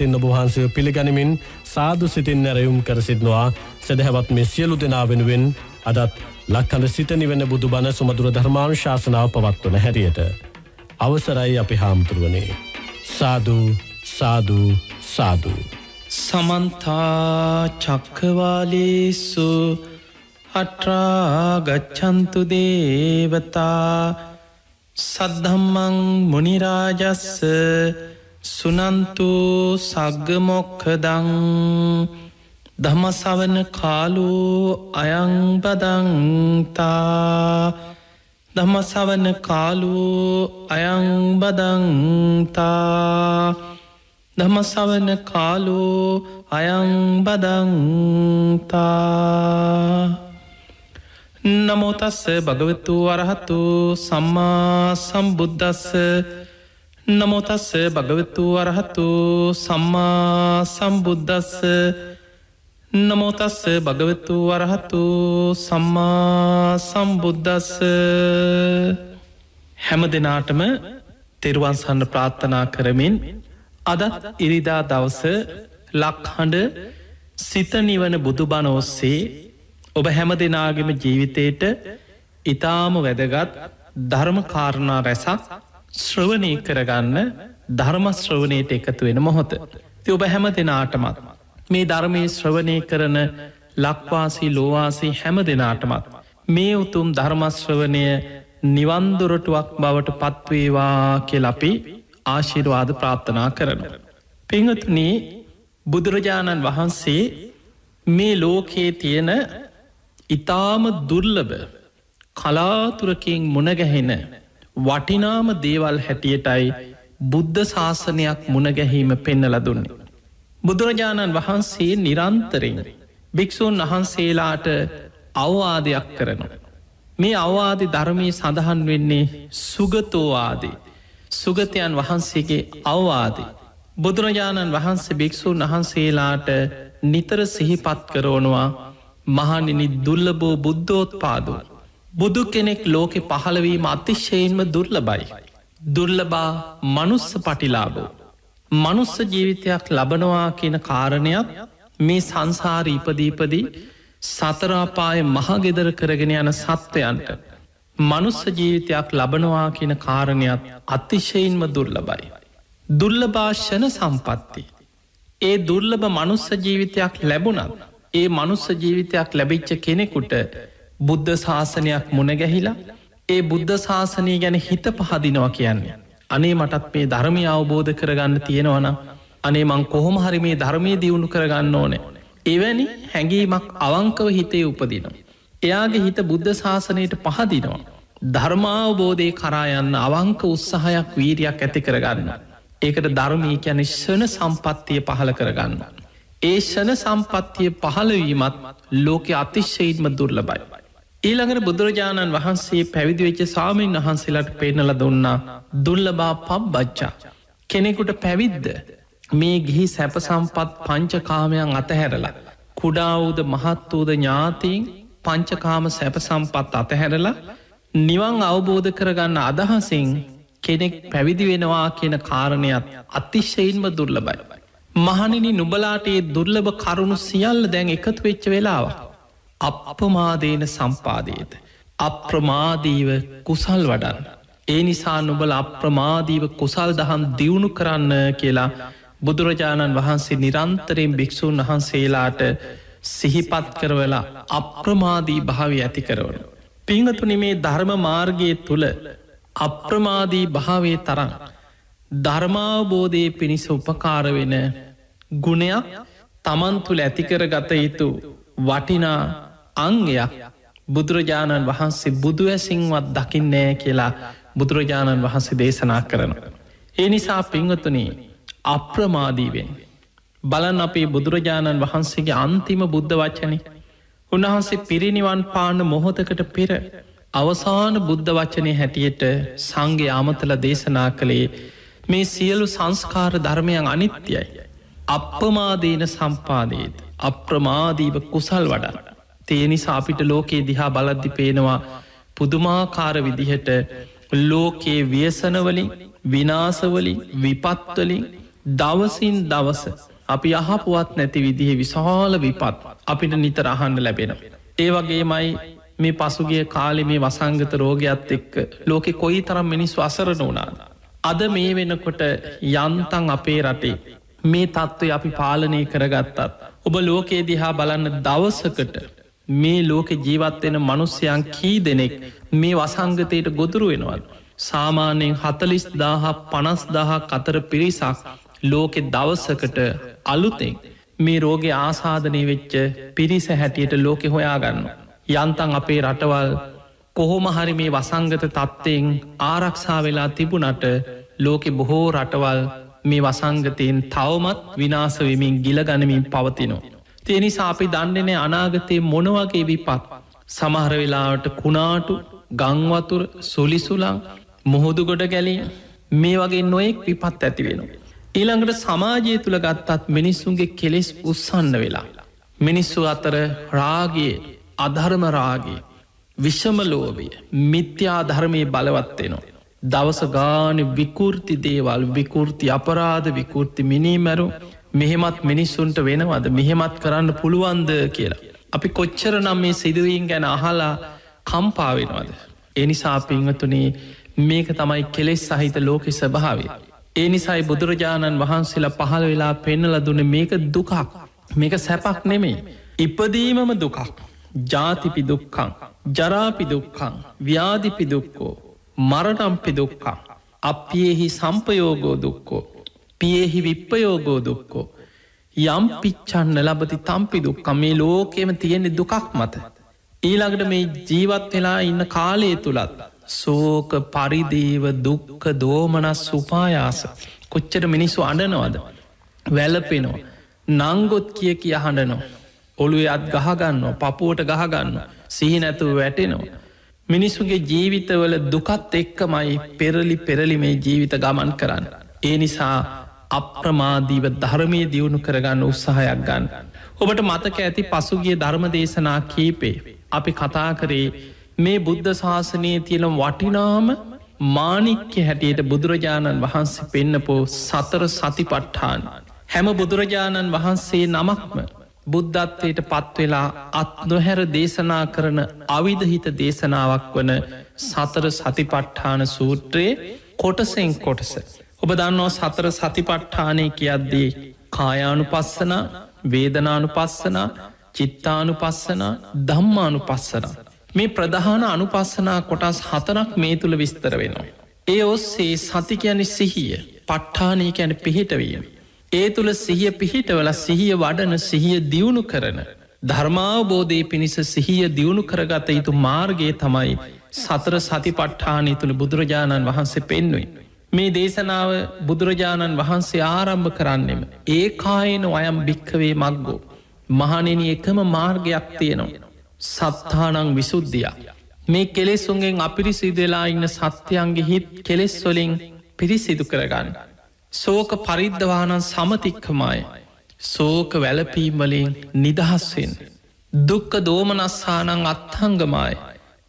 තින්න ඔබ වහන්සේව පිළිගනිමින් සාදු සිතින් නැරයුම් කර සිටිනවා සදහවත් මේ සියලු දෙනා වෙනුවෙන් අදත් ලක්කඳ සිත නිවෙන බුදුබණ සුමధుර ධර්මානුශාසනාව පවත්වන හැටියට අවසරයි අපි හාමුදුරුවනේ සාදු සාදු සාදු සමන්ත චක්කවාලේසු අත්‍රා ගච්ඡන්තු දේවතා සද්ධම්මං මුනි රාජස්ස සුනන්තු සග්ග මොක්ඛදං ධම්ම ශ්‍රවණ කාලෝ අයං බදන්තා ධම්ම ශ්‍රවණ කාලෝ අයං බදන්තා ධම්ම ශ්‍රවණ කාලෝ අයං බදන්තා නමෝ තස්ස භගවතු අරහතු සම්මා සම්බුද්දස්ස නමෝ තස්ස භගවතු අරහතු සම්මා සම්බුද්දස්ස නමෝ තස්ස භගවතු අරහතු සම්මා සම්බුද්දස්ස හැම දිනාටම තෙරුවන් සරණ ප්‍රාර්ථනා කරමින් අදත් ඉරිදා දවස ලක්හඬ සිත නිවන බුදුබණ ඔස්සේ ඔබ හැම දෙනාගේම ජීවිතයට ඊටාම වැදගත් ධර්ම කාරණා රැසක් ශ්‍රවණය කරගන්න ධර්ම ශ්‍රවණයට එකතු වෙන මොහොත. ඉතින් ඔබ හැම දෙනාටමත් මේ ධර්මයේ ශ්‍රවණය කරන ලක්වාසී ලෝවාසී හැම දෙනාටමත් මේ උතුම් ධර්ම ශ්‍රවණය නිවන් දොරටුවක් බවට පත්වේවා කියලා අපි ආශිර්වාද ප්‍රාර්ථනා කරනවා. පින්වතුනි බුදුරජාණන් වහන්සේ මේ ලෝකයේ තියෙන ඊටාම දුර්ලභ කලාතුරකින් මුණගැහෙන වටිනාම දේවල් හැටියටයි බුද්ධ ශාසනයක් මුණගැහීම පෙන්නලා දුන්නේ. බුදුරජාණන් වහන්සේ නිරන්තරයෙන් භික්ෂූන් වහන්සේලාට අවවාදයක් කරනවා. මේ අවවාදී ධර්මයේ සඳහන් වෙන්නේ සුගතෝ ආදී සුගතයන් වහන්සේගේ අවවාදී. බුදුරජාණන් වහන්සේ භික්ෂූන් වහන්සේලාට නිතර සිහිපත් කරවනවා මහණෙනි දුර්ලභෝ බුද්ධෝත්පාදෝ බුදු කෙනෙක් ලෝකෙ පහළවීම අතිශයින්ම දුර්ලභයි. දුර්ලභා මනුස්ස පටිලාභෝ මනුස්ස ජීවිතයක් ලබනවා කියන කාරණයක් මේ සංසාර ඉපදීපදී සතරාපාය මහගෙදර කරගෙන යන සත්වයන්ට මනුස්ස ජීවිතයක් ලබනවා කියන කාරණයක් අතිශයින්ම දුර්ලභයි. දුර්ලභාෂණ සම්පත්ති. ඒ දුර්ලභ මනුස්ස ජීවිතයක් ලැබුණත් ඒ මනුස්ස ජීවිතයක් ලැබිච්ච කෙනෙකුට බුද්ධ ශාසනයක් මුණගැහිලා ඒ බුද්ධ ශාසනය ගැන හිත පහදිනවා කියන්නේ. අනේ මටත් මේ ධර්මය අවබෝධ කරගන්න තියෙනවනම් අනේ මං කොහොම හරි මේ ධර්මය දියුණු කරගන්න ඕනේ. එවැනි හැඟීමක් අවංකව හිතේ උපදිනවා. එයාගේ හිත බුද්ධ ශාසනයට පහදිනවා. ධර්මාවබෝධය කරා යන්න අවංක උත්සාහයක් වීරියක් ඇති කරගන්න. ඒකට ධර්මී කියන්නේ ෂණ සම්පත්තිය පහළ කරගන්න. ඒ ෂණ සම්පත්තිය පහළවීමත් ලෝකෙ අතිශයින්ම දුර්ලභයි. ඊළඟට බුදුරජාණන් වහන්සේ පැවිදිවෙච්ච ස්වාමීන් වහන්සේලාට පෙන්නල දුන්නා දුර්ලභා පබ්බච්චා කෙනෙකුට පැවිද්ද මේ ගිහි සැප සම්පත් පංචකාමයන් අතහැරලා කුඩාවූද මහත්වූද ඥාතීන් පංචකාම සැප සම්පත් අතහැරලා නිවන් අවබෝධ කරගන්න අදහසින් කෙනෙක් පැවිදි වෙනවා කියන කාරණයක් අතිශයින්ම දුර්ලභයි. මහණෙනි නුබලාට ඒ දුර්ලභ කරුණු සියල්ල දැන් එකතු වෙච්ච වෙලාව අප්‍රමාදේන සම්පාදයද අප්‍රමාදීව කුසල් වඩන්න. ඒ නිසා නුබල අප්‍රමාදීව කුසල් දහම් දියුණු කරන්න කියලා බුදුරජාණන් වහන්සේ නිරන්තරයෙන් භික්‍ෂූන් වහන්සේලාට සිහිපත් කරවලා අප්‍රමාදී භාවය ඇති කරවන. පිංහතුනි මේ ධර්ම මාර්ගය තුළ අප්‍රමාදී භාවේ තරම් ධර්මාවබෝධය පිණිස උපකාර වෙන ගුණයක් තමන් තුළ ඇතිකර ගත යුතු වටිනා අංගයක් බුදුරජාණන් වහන්සේ බුදු ඇසින්වත් දකින්නෑ කියලා බුදුරජාණන් වහන්සේ දේශනා කරනවා. ඒ නිසා පිංහතුනි අප්‍රමාදීවෙන් බලන් අපේ බුදුරජාණන් වහන්සේගේ අන්තිම බුද්ධ වචනය උන්වහන්සේ පිරිනිවන් පාන මොහොතකට පෙර අවසාන බුද්ධ වචනය හැටියට සංඝය අමතල දේශනා කළේ මේ සියලු සංස්කාර ධර්මයන් අනිත්‍යයි. අප්‍රමාදීන සම්පාදයේද අප්‍රමාදීව කුසල් වඩා. තේ නිසා අපිට ලෝකයේ දිහා බලද්දි පේනවා පුදුමාකාර විදිහට ලෝකයේ ව්‍යසනවලින් විනාසවලින් විපත්වලින් දවසින් දවස අපි අහපුවත් නැති විදිහේ විශාල විපත් අපිට නිතර අහන්න ලැබෙනවා. ඒ වගේමයි මේ පසුගිය කාලෙ මේ වසංගත රෝගයක්ත් එක්ක ලෝකෙ කොයි තරම් මිනිස් වසරන වුණාද. අද මේ වෙනකොට යන්තන් අපේ රටේ මේ තත්ත්වය අපි පාලනය කරගත්තත් ඔබ ලෝකයේ දිහා බලන්න දවසකට මේ ලෝක ජීවත්වෙන මනුස්්‍යයන් කී දෙනෙක් මේ වසංගතයට ගොදුරු වෙනවල්. සාමානයෙන් 40,000-50,000 අතර පිරිසක් ලෝකෙ දවසකට අලුතෙන් මේ රෝග ආසාධනය වෙච්ච පිරිස හැටියට ලෝකෙ හොයාගන්න. යන්තන් අපේ රටවල් කොහොම හරි මේ වසංගත තත්ත්වයෙන් ආරක්ෂා වෙලා තිබුණට ලෝකෙ බොහෝ රටවල් මේ වසංගතයෙන් තවමත් විනාසවමින් ගිලගනමින් පවතිනවා. තියනිසා අපි දන්නේනෑ අනාගතයේ මොනවගේ විපත් සමහර වෙලාවට කුණාටු ගංවතුර සුලිසුලං මුහුදුගොඩ ගැලිය මේ වගේ නොයෙක් විපත් ඇති වෙනවා. ඊළඟට සමාජය තුළ ගත්තත් මිනිස්සුන්ගේ කෙලෙස් උත්සන්න වෙලා. මිනිස්සු අතර රාගේ අධර්ම රාගේ විශ්ෂමලෝබය මිත්‍යා ධර්මය බලවත්වෙනවා. දවස ගාන විකෘති දේවල් විකෘති අපරාධ විකෘති මිනීමැරු මෙහෙමත් මිනිස්සුන්ට වෙනවද මෙහෙමත් කරන්න පුළුවන්ද කියලා. අපි කොච්චර නම් මේ සිදුවීන් ගැන අහලා කම්පාවෙනවද. එනිසා පිංහතුනේ මේක තමයි කෙලෙස් සහිත ලෝකෙ ස්භාවේ. ඒ නිසයි බුදුරජාණන් වහන්සේලා පහළ වෙලා පෙන්නල දුන මේක දුකක් මේක සැපක් නෙමෙයි. ඉපදීමම දුකක් ජාතිපි දුක්කං ජරාපි දුක්කං ව්‍යාධිපි දුක්කෝ මරණම්පි දුක්කං අපියෙහි සම්පයෝගෝ දුක්කෝ පියෙහි විප්පයෝගෝ දුක්කෝ යම් පිච්චන්න ලබති තම්පි දුක්කම මේ ලෝකෙම තියෙන්නේ දුකක් මත. ඊළඟට මේ ජීවත් වෙලා ඉන්න කාලය තුළත් සෝක පරිදේව දුක්ක දෝමනස් සුපායාස කොච්චර මිනිස්සු අඩනවද වැලපෙනෝ නංගොත් කිය කිය හඬනෝ ඔළුවේ අත් ගහගන්න පපුුවට ගහගන්න සිහි නැතුව වැටෙනවා. මිනිස්සුගේ ජීවිතවල දුකත් එක්කමයි පෙරලි මේ ජීවිත ගමන් කරන්න. ඒ නිසා අප්‍රමාදීව ධර්මය දියුණු කරගන්න උත්සාහයක් ගන්න. ඔබට මතක ඇති පසුගිය ධර්ම දේශනා කීපේ අපි කතා කරේ මේ බුද්ධ ශාසනයේ තියන වටිනාම මානික්‍ය හැටියට බුදුරජාණන් වහන්සේ පෙන්නපෝ සතර සතිපට්ඨාන. හැම බුදුරජාණන් වහන්සේ නමක්ම බුද්ධත්වයට පත්වෙලා අත් නොහැර දේශනා කරන අවිධහිත දේශනාවක් වන සතර සතිපට්ඨාන සූත්‍රයේ කොටසෙන් කොටස. ඔබ දන්නවා සතර සතිපට්ඨානය කියද්දී කායානු පස්සන වේදනානු පස්සන චිත්තානු පස්සන ධම්මානු පස්සන. මේ ප්‍රධාන අනුපස්සනා කොටස් 4ක් මේ තුළ විස්තර වෙනවා. ඒ ඔස්සේ සති කියන්නේ සිහිය පට්ඨානය කියන පිහිටවීම. ඒ තුළ සිහිය පිහිටවල සිහිය වඩන සිහිය දියුණු කරන ධර්මාවබෝධය පිණිස සිහිය දියුණු කරගත යුතු මාර්ගය තමයි සතර සතිපට්ඨානය තුළ බුදුරජාණන් වහන්සේ පෙන්නුයි. මේ දේශනාව බුදුරජාණන් වහන්සේ ආරම්භ කරන්නෙම ඒ කායන අයම් භික්කවේ මක්ගෝ මහනෙන එකම මාර්ගයක් තියෙනවා. සත්තානං විසුද්ධිය මේ කෙලෙසුන්ගෙන් අපිරිසිදලා ඉන්න සත්‍යයන්ගේ හිත් කෙලෙස් වලින් පිරිසිදු කරගන්න. සෝක පරිද්ධවානන් සමතික්කමයි සෝක වැලපීමලින් නිදහස්වෙන් දුක්ක දෝමනස්සානං අත්හංගමයි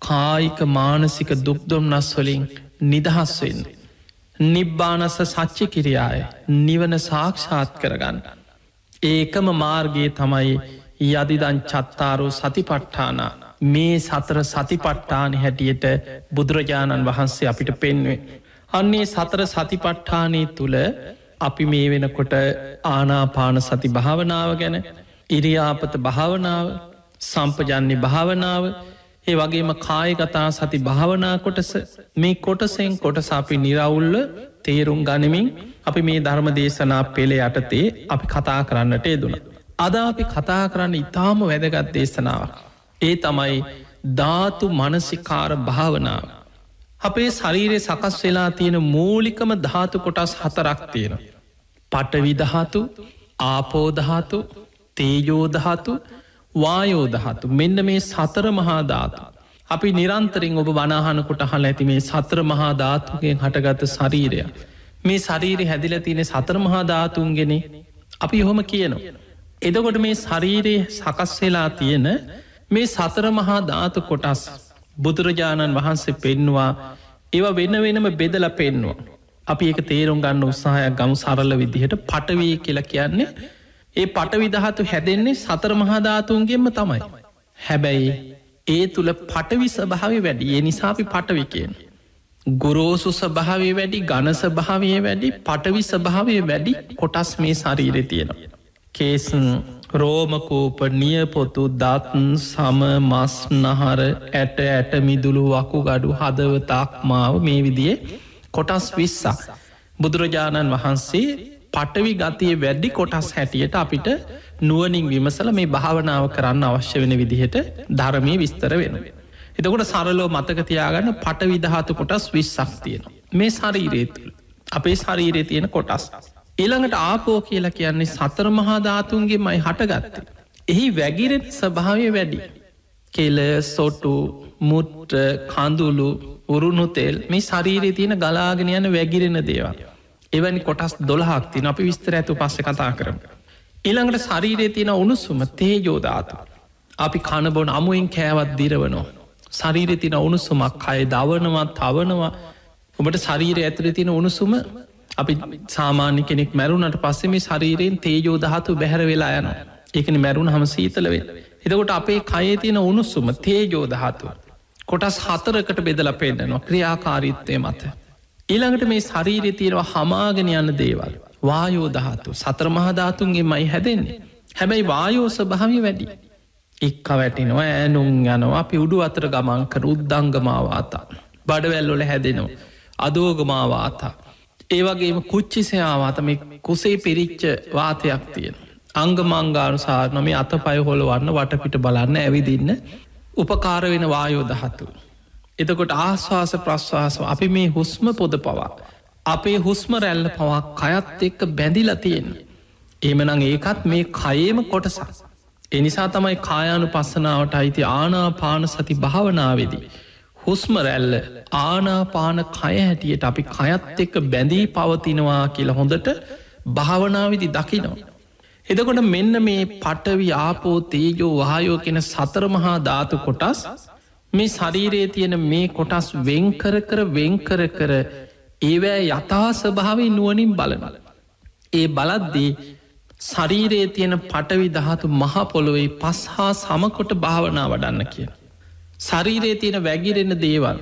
කායික මානසික දුක්දොම්නස් වලින් නිදහස්වෙන් නිබ්බානස සච්චි කිරියාය නිවන සාක්ෂාත් කරගන්න. ඒකම මාර්ගයේ තමයි යදිදන් චත්තාරෝ සතිපට්ඨාන මේ සතර සතිපට්ඨාන හැටියට බුදුරජාණන් වහන්සේ අපිට පෙන්වේ. අන්නේ සතර සතිපට්ඨානය තුළ අපි මේ වෙනකොට ආනාපාන සති භාවනාව ගැන ඉරියාපත භාවනාව සම්පජන්නේ භාවනාව ඒ වගේම කායගතා සති භාවනා කොටස මේ කොටසෙන් කොටස අපි නිරවුල්ල තේරුම් ගනිමින් අපි මේ ධර්ම දේශනා පෙළේ යටතේ අපි කතා කරන්නට යෙදුණ. අද අපි කතා කරන්න ඉතාම වැදගත් දේශනාවක්. ඒ තමයි ධාතු මනසිකාර භාවනාව. අපේ ශරීරය සකස් වෙලා තියෙන මූලිකම ධාතු කොටස් 4ක් තියෙන. පටවිදහතු ආපෝදහතු තේජෝදහතු වායෝදහතු මෙන්න මේ සතර මහා ධාතු. අපි නිරන්තරින් ඔබ වනාහනකොට හල ඇති මේ සතර මහා ධාතුගෙන් හටගත ශරීරය. මේ ශරීරය හැදිල තියෙන සතර මහා ධාතුන්ගෙන අපි යොහොම කියනවා. එදකොට මේ ශරීරයේ සකස් වෙලා තියෙන මේ සතර මහා ධාතු කොටස් බුදුරජාණන් වහන්සේ පෙන්නවා ඒව වෙන වෙනම බෙදල පෙන්නවා. අපි ඒක තේරුම් ගන්න උත්සාහයක් ගමු සරල විදිහට පටවී කියලා කියන්නේ ඒ පටවි ධාතු හැදෙන්නේ සතර මහා ධාතුන්ගෙන්ම තමයි. හැබැයි ඒ තුළ පටවි ස්වභාවය වැඩි. ඒ නිසා අපි පටවි කියන්නේ. ගොරෝසු ස්වභාවය වැඩි, ඝන ස්වභාවය වැඩි, පටවි ස්වභාවය වැඩි කොටස් මේ ශරීරේ තියෙනවා. කේස්, රෝමකූප, නියපොතු, දත්, සම, මස්, නහර, ඇට මිදුළු, වකුගඩු, හදවතක්, මාව මේ විදිහේ කොටස් 20ක් බුදුරජාණන් වහන්සේ පටවි ගතිය වැඩි කොටස් හැටියට අපිට නුවණින් විමසල මේ භාවනාව කරන්න අවශ්‍ය වෙන විදිහට ධර්මයේ විස්තර වෙනවා. එතකොට සරලව මතක තියාගන්න පටවි ධාතු කොටස් 20ක් තියෙනවා මේ ශරීරය තුළ. අපේ ශරීරයේ තියෙන කොටස්. ඊළඟට ආපෝ කියලා කියන්නේ සතර මහා ධාතුන්ගෙන්මයි හටගත්තේ. එහි වැగిරෙන ස්වභාවය වැඩි. කෙල, සොටු, මුට්ට, කඳුළු, උරුණු තෙල් මේ ශරීරයේ තියෙන ගලාගෙන යන වැగిරෙන දේවල්. එවැනි කොටස් 12ක් තියෙන. අපි විස්තර ඇතු පස්සේ කතා කරමු. ඊළඟට ශරීරයේ තියෙන උණුසුම තේජෝ ධාතු. අපි කන බොන අමුවෙන් කෑවත් දිරවනවා. ශරීරයේ තියෙන උණුසුමක් කය දවනවා, තවනවා. ඔබට ශරීරය ඇතුලේ තියෙන උණුසුම අපි සාමාන්‍ය කෙනෙක් මැරුණට පස්සේ මේ ශරීරයෙන් තේජෝ ධාතු බැහැර වෙලා යනවා. ඒකනේ මැරුණාම සීතල වෙන්නේ. එතකොට අපේ කයේ තියෙන උණුසුම තේජෝ ධාතුව කොටස් 4කට බෙදලා පෙන්නනවා ක්‍රියාකාරීත්වය මත. ඊළඟට මේ ශරීරයේ තියෙනවා හමාගෙන යන දේවල්. වායෝ ධාතු සතර මහා ධාතුන්ගෙන්මයි හැදෙන්නේ. හැබැයි වායෝ ස්වභාවය වැඩි. එක්ක වැටෙනවා, ඈනුම් යනවා, අපි උඩු අතර ගමන් කරන උද්දංගමා වාතා. බඩවැල් වල හැදෙනවා. අදෝගමා වාතා. ඒ වගේම කුච්චිසයා වාත මේ කුසේ පිරිච්ච වාතයක් තියෙන. අංගමංගානුසාරණ මේ අතපය හොලවන්න වටපිට බලන්න ඇවිදින්න උපකාර වෙන වායෝ ධාතු. එතකොට ආශ්වාස ප්‍රශ්වාස අපි මේ හුස්ම පොද පවා අපේ හුස්ම රැල්ල පවා කයත් එක්ක බැඳිලා තියෙන. එහෙමනම් ඒකත් මේ කයේම කොටසක්. එනිසා තමයි කායානුපස්සනාවට අයිති ආනාපාන සති භාවනාවේදී හුස්ම රැල්ල ආනාපාන කය හැටියට අපි කයත් එක්ක බැඳී පවතිනවා කියලා හොඳට භාවනාවේදී දකිනවා. එතකොට මෙන්න මේ පඨවි ආපෝ තේජෝ වායෝ කියන සතර මහා ධාතු කොටස් මේ ශරීරයේ තියෙන මේ කොටස් වෙන් කර කර ඒවැ යථා ස්වභාවය නුවණින් බලනවා. ඒ බලද්දී ශරීරයේ තියෙන පඨවි ධාතු මහ පොළොවේ පස් හා සමකොට භාවනා වඩන්න කියන. ශරීරයේ තියෙන වැగిරෙන දේවල්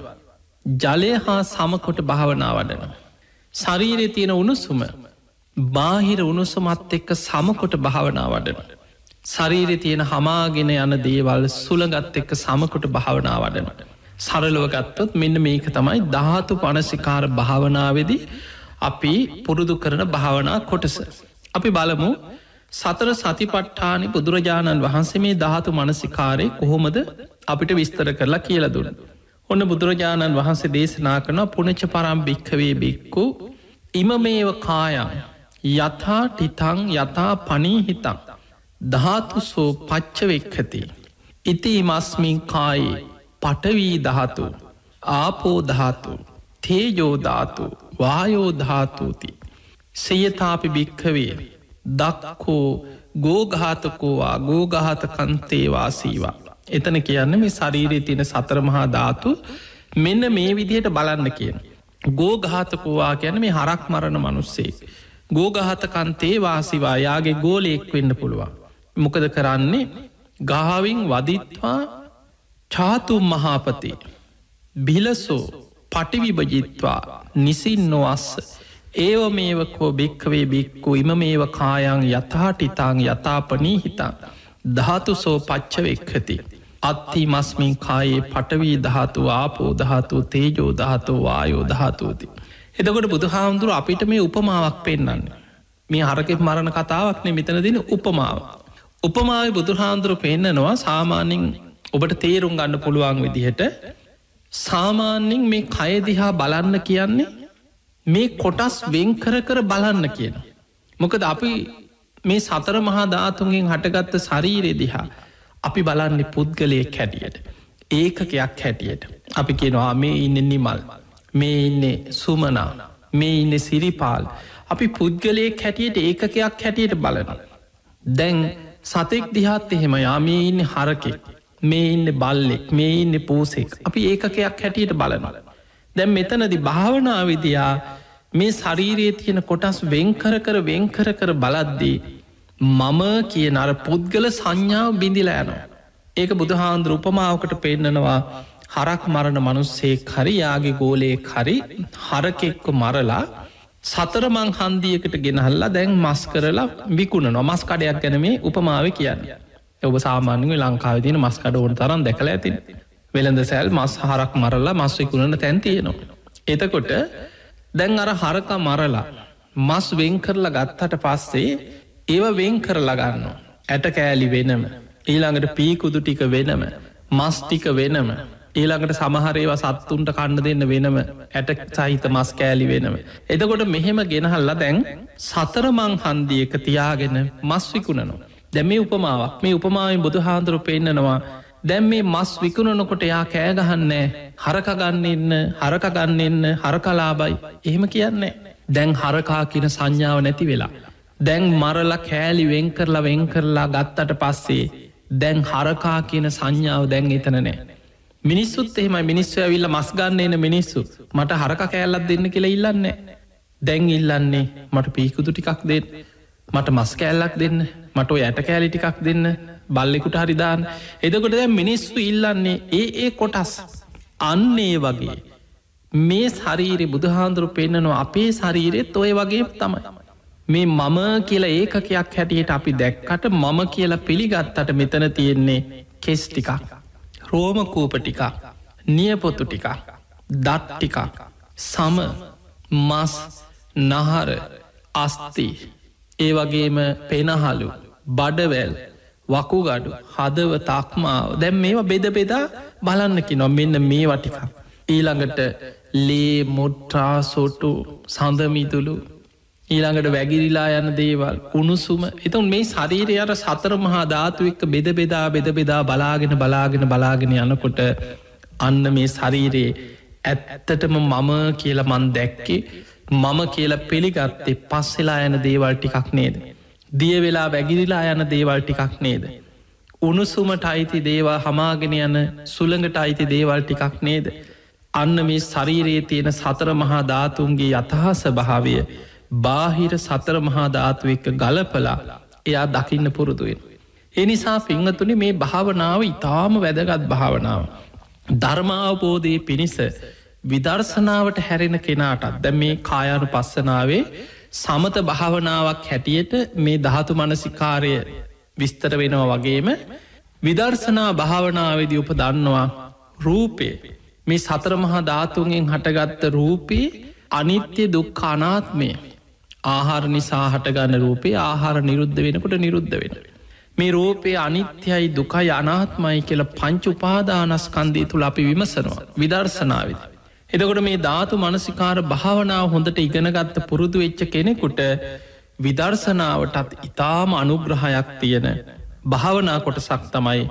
ජලය හා සමකොට භාවනා වඩනවා. ශරීරයේ තියෙන උණුසුම බාහිර උණුසුමත් එක්ක සමකොට භාවනා වඩනවා. ශරීරයේ තියෙන හමාගෙන යන දේවල් සුළඟත් එක්ක සමකොට භාවනා වඩනවා. සරලව ගත්තොත් මෙන්න මේක තමයි ධාතු මනසිකාර භාවනාවේදී අපි පුරුදු කරන භාවනා කොටස. අපි බලමු සතර සතිපට්ඨානෙ බුදුරජාණන් වහන්සේ මේ ධාතු මනසිකාරය කොහොමද අපිට විස්තර කරලා කියලා දුන්න. ඔන්න බුදුරජාණන් වහන්සේ දේශනා කරන පුනච්ච පරම් භික්ඛවේ බික්ඛු ඉමමේව කායං යථා ටිතං යථා පනීහිතං ධාතුසෝ පච්චවෙක්ඛති ඉති මස්මින් කායේ පඨවි ධාතු ආපෝ ධාතු තේජෝ ධාතු වායෝ ධාතුති සයතාපි භික්ඛවේ දක්ඛෝ ගෝඝාතකෝවා ගෝඝාතකන්තේ වාසීවා. එතන කියන්නේ මේ ශරීරයේ තියෙන සතර මහා ධාතු මෙන්න මේ විදිහට බලන්න කියන. ගෝඝාතකෝවා කියන්නේ මේ හරක් මරණ මිනිස්සෙක්. ගෝඝාතකන්තේ වාසීවා යාගේ ගෝලයෙක් වෙන්න පුළුවන්. මොකද කරන්නේ? ගාවින් වදිත්වා චාතුම් මහාපති බිලසෝ පටිවිභජිත්වා නිසින්නෝ අස්ස ඒවමේවකෝ භික්ඛවේ බික්ඛු ඉමමේව කායං යථා ටිතං යථා පනීහිතං ධාතුසෝ පච්චවෙක්ඛති අත්ථි මස්මින් කායේ පඨවි ධාතු ආපෝ ධාතු තේජෝ ධාතු වායෝ ධාතුති. එතකොට බුදුහාමුදුරුවෝ අපිට මේ උපමාවක් පෙන්නන්නේ. මේ හරකෙක් මරණ කතාවක් නෙමෙයි මෙතන දෙන උපමාව. උපමාවේ බුදුහාමුදුරුවෝ පෙන්නනවා සාමාන්‍යයෙන් ඔබට තේරුම් ගන්න පුළුවන් විදිහට සාමාන්‍යයෙන් මේ කය දිහා බලන්න කියන්නේ මේ කොටස් වෙන් කර බලන්න කියන. මොකද අපි මේ සතර මහා ධාතුන්ගෙන් හටගත්ත ශරීරය දිහා අපි බලන්නේ පුද්ගලයෙක් හැටියට. ඒකකයක් හැටියට. අපි කියනවා මේ ඉන්නේ නිමල්, මේ ඉන්නේ සුමනා, මේ ඉන්නේ සිරිපාල්. අපි පුද්ගලයෙක් හැටියට ඒකකයක් හැටියට බලනවා. දැන් සතෙක් දිහාත් එහෙම මේ ඉන්නේ හරකෙක්, මේ ඉන්නේ බල්ලෙක්, මේ ඉන්නේ පූසෙක්. අපි ඒකකයක් හැටියට බලනවා. දැන් මෙතනදී භාවනාවේදී මේ ශරීරයේ තියෙන කොටස් වෙන්කර කර බලද්දී මම කියන අර පුද්ගල සංඥාව බිඳිලා යනවා. ඒක බුදුහාන්දුර උපමාවකට පෙන්නනවා හරක් මරණ මනුස්සේ කරි යාගේ ගෝලයේ කරි හරකෙක්ක මරලා සතරමං හන්දියකට ගෙනහල්ලා දැන් මස් කරලා විකුණනවා. මස් කඩයක් ගැන මේ උපමාව කියන්නේ. ඔබ සාමාන්‍යව ලංකාවේ තියෙන මස් කඩ ඕන තරම් දැකලා ඇතින්. වෙළඳ සැල් මස් හරක් මරලා මස් විකුණන තැන් තියෙනවා. එතකොට දැන් අර හරකා මරලා මස් වෙන් කරලා ගත්තට පස්සේ ඒව වෙන් කරලා ගන්නවා. ඇට කෑලි වෙනම, ඊළඟට පීකුදු ටික වෙනම, මස් ටික වෙනම, ඊළඟට සමහරේවා සත්තුන්ට කන්න දෙන්න වෙනම, ඇට සහිත මස් කෑලි වෙනම. එතකොට මෙහෙම ගෙනහල්ලා දැන් සතරමං හන්දියක තියාගෙන මස් විකුණනවා. දැන් මේ උපමාවක්. මේ උපමාවෙන් බුදුහාඳුරු පෙන්නනවා දැන් මේ මස් විකුණනකොට යා කෑගහන්නේ හරක ගන්න එන්න හරකලාබයි එහෙම කියන්නේ. දැන් හරකා කියන සංඥාව නැති වෙලා. දැන් මරලා කෑලි වෙන් කරලා ගත්තට පස්සේ දැන් හරකා කියන සංඥාව දැන් එතන නෑ. මිනිස්සුත් එහෙමයි. මිනිස්සු ඇවිල්ල මස් ගන්න එන මිනිස්සු මට හරක කෑල්ලක් දෙන්න කියලා ඉල්ලන්නේ. දැන් ඉල්ලන්නේ මට පීකුදු ටිකක් දෙන්න, මට මස් කෑල්ලක් දෙන්න, මට ඔය ඇට කෑලි ටිකක් දෙන්න, බල්ලෙකුට හරිදාන්න. එදකොට දැන් මිනිස්සු ඉල්ලන්නේ ඒ කොටස්. අන්නේ වගේ මේ ශරීරය බුදුහාන්දුරු පෙන්නනවා අපේ ශරීරෙත් ඔය වගේ තමයි. මේ මම කියලා ඒකකයක් හැටියට අපි දැක්කට මම කියලා පිළිගත්තට මෙතන තියෙන්නේ කෙස් ටිකක්, රෝමකූප ටිකක්, නියපොතු ටිකක්, දත් ටිකක්, සම, මස්, නහර, අස්ති, ඒ වගේම පෙනහලු, බඩවැල්, වකුගඩු, හදව, තක්මාව. දැන් මේවා බෙදා බලන්නකි නො මෙන්න මේ වටික. ඊළඟට ලේ, මුට්ටා, සොටු, සඳමිතුළු, ඊළඟට වැගිරිලා යන දේවල්, උණුසුම. එතුන් මේ ශරීරය අර සතර මහා ධාතු එක්ක බෙදබෙදා බලාගෙන යනකොට අන්න මේ ශරීරයේ ඇත්තටම මම කියලා මන් දැක්කේ, මම කියලා පිළිගත්තේ පස්සෙලා යන දේවල් ටිකක් නේද? දිය වෙලා වැගිරිලා යන දේවල් ටිකක් නේද? උණුසුමට අයිති දේවා හමාගෙන යන සුළඟට අයිති දේවල් ටිකක් නේද? අන්න මේ ශරීරයේ තියෙන සතර මහා ධාතුන්ගේ යතහස භාවය බාහිර සතර මහා ධාතු එක්ක ගලපලා එයා දකින්න පුරුදුවෙන්. එනිසා පිංහතුනි මේ භාවනාව ඉතාම වැදගත් භාවනාව. ධර්මාවබෝධය පිණිස විදර්ශනාවට හැරෙන කෙනාටත් දැ මේ කායානු පස්සනාවේ සමත භාවනාවක් හැටියට මේ ධාතු මනසිකාරය විස්තර වෙනවා වගේම විදර්ශනා භාවනාවේදී උප දන්නවා රූපය මේ සතර මහා ධාතුන්ගෙන් හටගත්ත රූපයේ අනිත්‍ය දුක්ඛ අනාත්මය. ආහාර නිසා හටගන්න රූපේ ආහාර නිරුද්ධ වෙනකොට නිරුද්ධ වෙන. මේ රූපය අනිත්‍යයි දුකයි අනාත්මයි කියල පංච උපාදානස්කන්දී තුළ අපි විමසනවා විදර්ශනාවද. එතකොට මේ ධාතු මනසිකාර භාවනාව හොඳට ඉගෙනගත්ත පුරුදු වෙච්ච කෙනෙකුට විදර්ශනාවටත් ඉතාම අනුග්‍රහයක් තියෙන භාවනා කොටසක් තමයි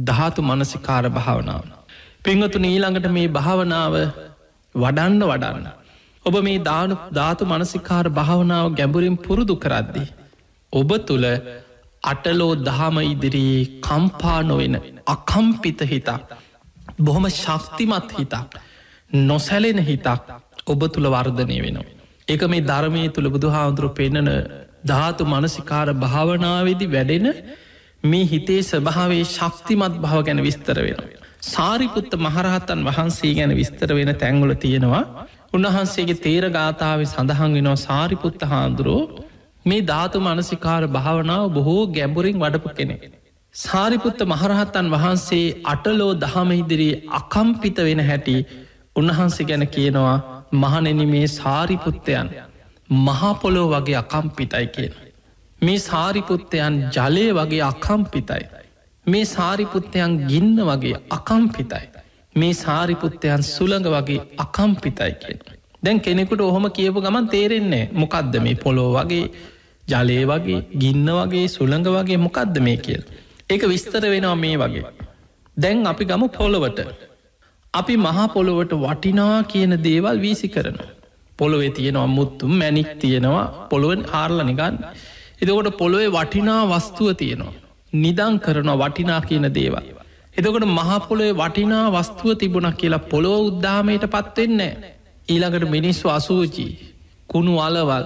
ධාතු මනසිකාර භාවනාව. පිංහතු නීළඟට මේ භාවනාව වඩන්න. ඔබ මේ ධාතු මනසිකාර භාවනාව ගැඹුරින් පුරුදු කරද්දී. ඔබ තුළ අටලෝ දහම ඉදිරියේ කම්පා නොවෙන අකම්පිත හිතක්, බොහොම ශක්තිමත් හිතක්, නොසැලෙන හිතක් ඔබ තුළ වර්ධනය වෙනවා. එක මේ ධර්මය තුළ බුදුහාමුදුරු පෙන්නන ධාතු මනසිකාර භාවනාවේදි වැඩෙන මේ හිතේ ස්වභාවේ ශක්තිමත් භාව ගැන විස්තර වෙනවා. සාරිපුත්ත මහරහතන් වහන්සේ ගැන විස්තර වෙන තැංගුල තියෙනවා. උන්වහන්සේගේ තේර ගාථාවේ සඳහන් වෙනවා සාරිපුත්ත හාමුදුරුවෝ මේ ධාතු මනසිකාර භාවනාව බොහෝ ගැඹුරින් වඩපු කෙනෙ. සාරිපුත්ත මහරහතන් වහන්සේ අටලෝ දහම ඉදිරී අකම්පිත වෙන හැටි උන්වහන්සේ ගැන කියනවා මහනෙන මේ සාරිපුත්තයන් මහපොලෝ වගේ අකම්පිතයි කියන. මේ සාරිපුත්තයන් ජලය වගේ අකම්පිතයි. මේ සාරිපුත්තයන් ගින්න වගේ අකම්පිතයි. මේ සාරිපුත්තයන් සුළඟ වගේ අකම්පිතයි කියෙන්. දැන් කෙනෙකුට ඔහොම කියපු ගමන් තේරෙන්නේ මොකක්ද මේ පොලෝ වගේ ජලය වගේ ගින්න වගේ සුළඟ වගේ මොකක්ද මේ කියල්. ඒක විස්තර වෙනවා මේ වගේ. දැන් අපි ගමු පොළොවට. අපි මහා පොළොවට වටිනා කියන දේවල් වීසි කරන. පොළොවේ තියෙනවා මුත්තුම් මැනික් තියෙනවා පොළොවෙන් ආරලනි ගන්න. එතකොට පොළොවේ වටිනා වස්තුව තියෙනවා. නිදං කරනවා වටිනා කියන දේවල්. එතකොට මහපොළොවේ වටිනා වස්තුව තිබුණ කියලා පොළොව උද්දාමයට පත්වෙන්නේ. ඊළඟට මිනිස්සු අසූචී කුණු අලවල්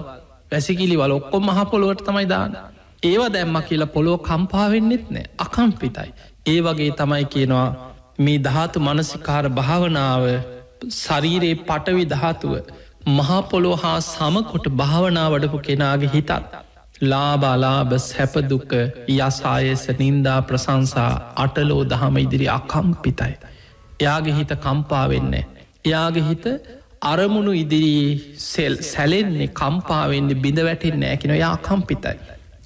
වැසිකිලිවල ඔක්කොම මහ පොළොවට තමයි දාන්න. ඒවා දැම්ම කියලා පොළොව කම්පාවෙන්නෙත් නෑ අකම්පිතයි. ඒ වගේ තමයි කියනවා මේ ධාතු මනසිකාර භාවනාව ශරීරයේ පටවි ධාතුව මහපොළොව හා සමකොට භාවනා වඩපු කෙනාගේ හිතත් ලාබාලාබ සැපදුක යසායස නින්දා ප්‍රසංසා අටලෝ දහම ඉදිරි අකම්පිතයි. එයාගේ හිත කම්පාවෙන්නේ. එයාගේ හිත අරමුණු ඉදිරි සැලෙන්නේ කම්පාවෙන්නේ බිඳ වැටෙන්නේ ෑකින යා කම්පිතයි.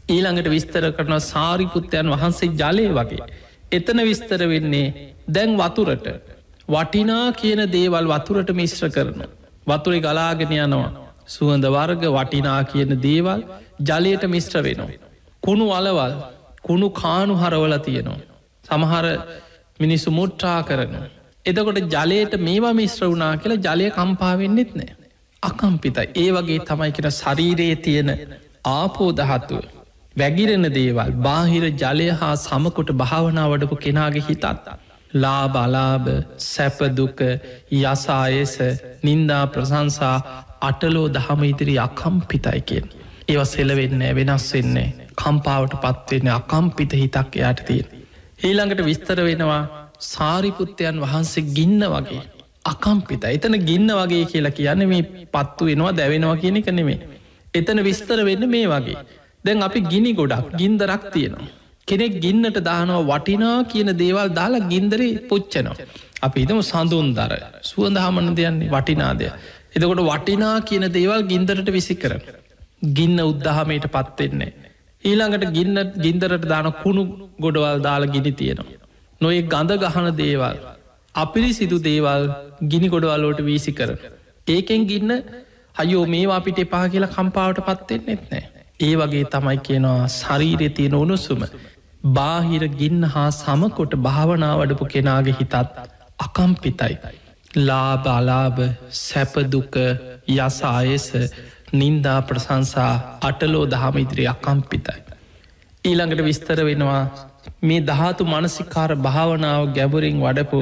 ඊළඟට විස්තර කරන සාරිපුත්තයන් වහන්සේ ජලය වගේ. එතන විස්තර වෙන්නේ දැන් වතුරට වටිනා කියන දේවල් වතුරට මිශ්‍ර කරන. වතුරි ගලාගෙන යනවා. සුවඳ වර්ග වටිනා කියන දේවල් ජලයට මිශ්‍ර වෙනවා. කුණු අලවල් කුණු කානු හරවල තියෙනවා. සමහර මිනිස්සු මුට්ටා කරනවා. එතකොට ජලයට මේවා මිශ්‍ර වුනා කියලා ජලය කම්පාවෙන්නෙත් නෑ. අකම්පිතයි. ඒ වගේ තමයි කෙන ශරීරයේ තියෙන ආපෝදහත්තුව. වැගිරෙන දේවල් බාහිර ජලය හා සමකොට භාවනා වඩපු කෙනාගේ හිතත්. ලාබ අලාබ සැපදුක යසායස නින්දා ප්‍රසංසා අටලෝ දහම ඉදිරි අකම්පිතයි කියෙන්. ඒව සෙලවෙන්නේ වෙනස් වෙන්නේ කම්පාවට පත්වෙන්න අකම්පිත හිතක් එයාට තියෙන. ඊළඟට විස්තර වෙනවා සාරිපුත්තයන් වහන්සේ ගින්න වගේ අකම්පිත එතන ගින්න වගේ කියලා කියන්න මේ පත්තු වෙනවා දැවෙනවා කියන එක නෙමේ. එතන විස්තර වෙන්න මේ වගේ. දැන් අපි ගිනි ගොඩක් ගින්දරක් තියෙනවා. කෙනෙක් ගින්නට දානවා වටිනා කියන දේවල් දාලා ගින්දරේ පුච්චනවා. අපි හිතම සඳුන් දර සුවඳ හමන දෙයන්නේ වටිනාදය. එතකොට වටිනා කියන දේවල් ගින්දරට විසි කර. ගින්න උද්දාහමයට පත්වෙන්නේ. ඊළඟට ගින්දරට දාන කුණු ගොඩවල් දාලා ගිනි තියෙනවා. නොඒ ගඳ ගහන දේවල් අපිරි සිදු දේවල් ගිනි ගොඩවල්ලෝට වීසි කරන. ඒකෙන් ගින්න හයෝ මේවා අපිට එපා කියලා කම්පාවට පත්වෙන්නෙත් නෑ. ඒ වගේ තමයි කියනවා ශරීරය තියෙන උණුසුම බාහිර ගින්න හා සමකොට භාවනාවඩපු කෙනාගේ හිතත් අකම්පිතයි. ලාබ අලාබ සැපදුක යසායස නින්දා ප්‍රසංසා අටලෝ දහම ඉදිරි අකම්පිතයි. ඊළඟට විස්තර වෙනවා මේ ධාතු මනසිකාර භාවනාව ගැබුරින් වඩපු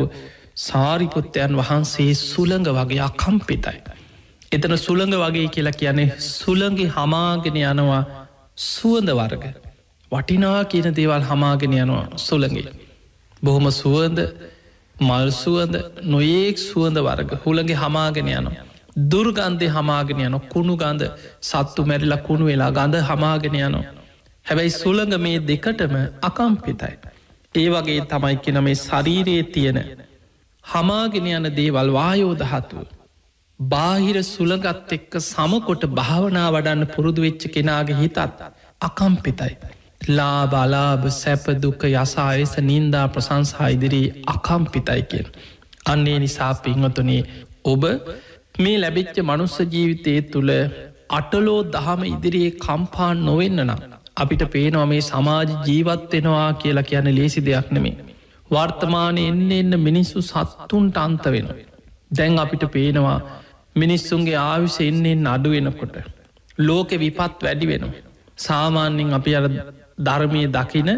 සාරිපුත්තයන් වහන්සේ සුළඟ වගේ අකම්පිතයි. එතන සුළඟ වගේ කියලා කියන්නේ සුළඟි හමාගෙන යනවා සුවඳ වර්ග. වටිනා කියන දේවල් හමාගෙන යනවා සුළඟි. බොහොම සුවඳ මල් සුවඳ නොඒක් සුවඳ වර්ග හුළඟි හමාගෙන යනවා. දුර්ගන්ධය හමාගෙන යන කුණු ගඳ සත්තු මැරිලා කුණු වෙලා ගඳ හමාගෙන යනවා. හැබැයි සුළඟ මේ දෙකටම අකම්පිතයි. ඒ වගේ තමයි කෙන මේ ශරීරයේ තියෙන හමාගෙන යන දේවල් වායෝදහතුව. බාහිර සුළඟත් එක්ක සමකොට භාවනා වඩන්න පුරුදු වෙච්ච කෙනාගේ හිතත් අකම්පිතයි. ලාබ අලාබ සැපදුක යසායස නින්දා ප්‍රසංසා ඉදිරී අකම්පිතයි කියෙන්. අන්නේ නිසා පින්වතුනේ ඔබ මේ ලැබිච්ච මනුස්ස ජීවිතය තුළ අටලෝ දහම ඉදිරියේ කම්පාන් නොවෙන්න නම් අපිට පේනවා මේ සමාජ ජීවත්වෙනවා කියලා කියන ලේසි දෙයක් නෙමේ. වර්තමානය එන්න මිනිස්සු සත්තුන්ට අන්ත වෙන. දැන් අපිට පේනවා මිනිස්සුන්ගේ ආවිස එන්නෙන් අඩුවෙනකොට. ලෝකෙ විපත් වැඩි වෙනවා. සාමාන්‍යෙන් අපි අර ධර්මය දකින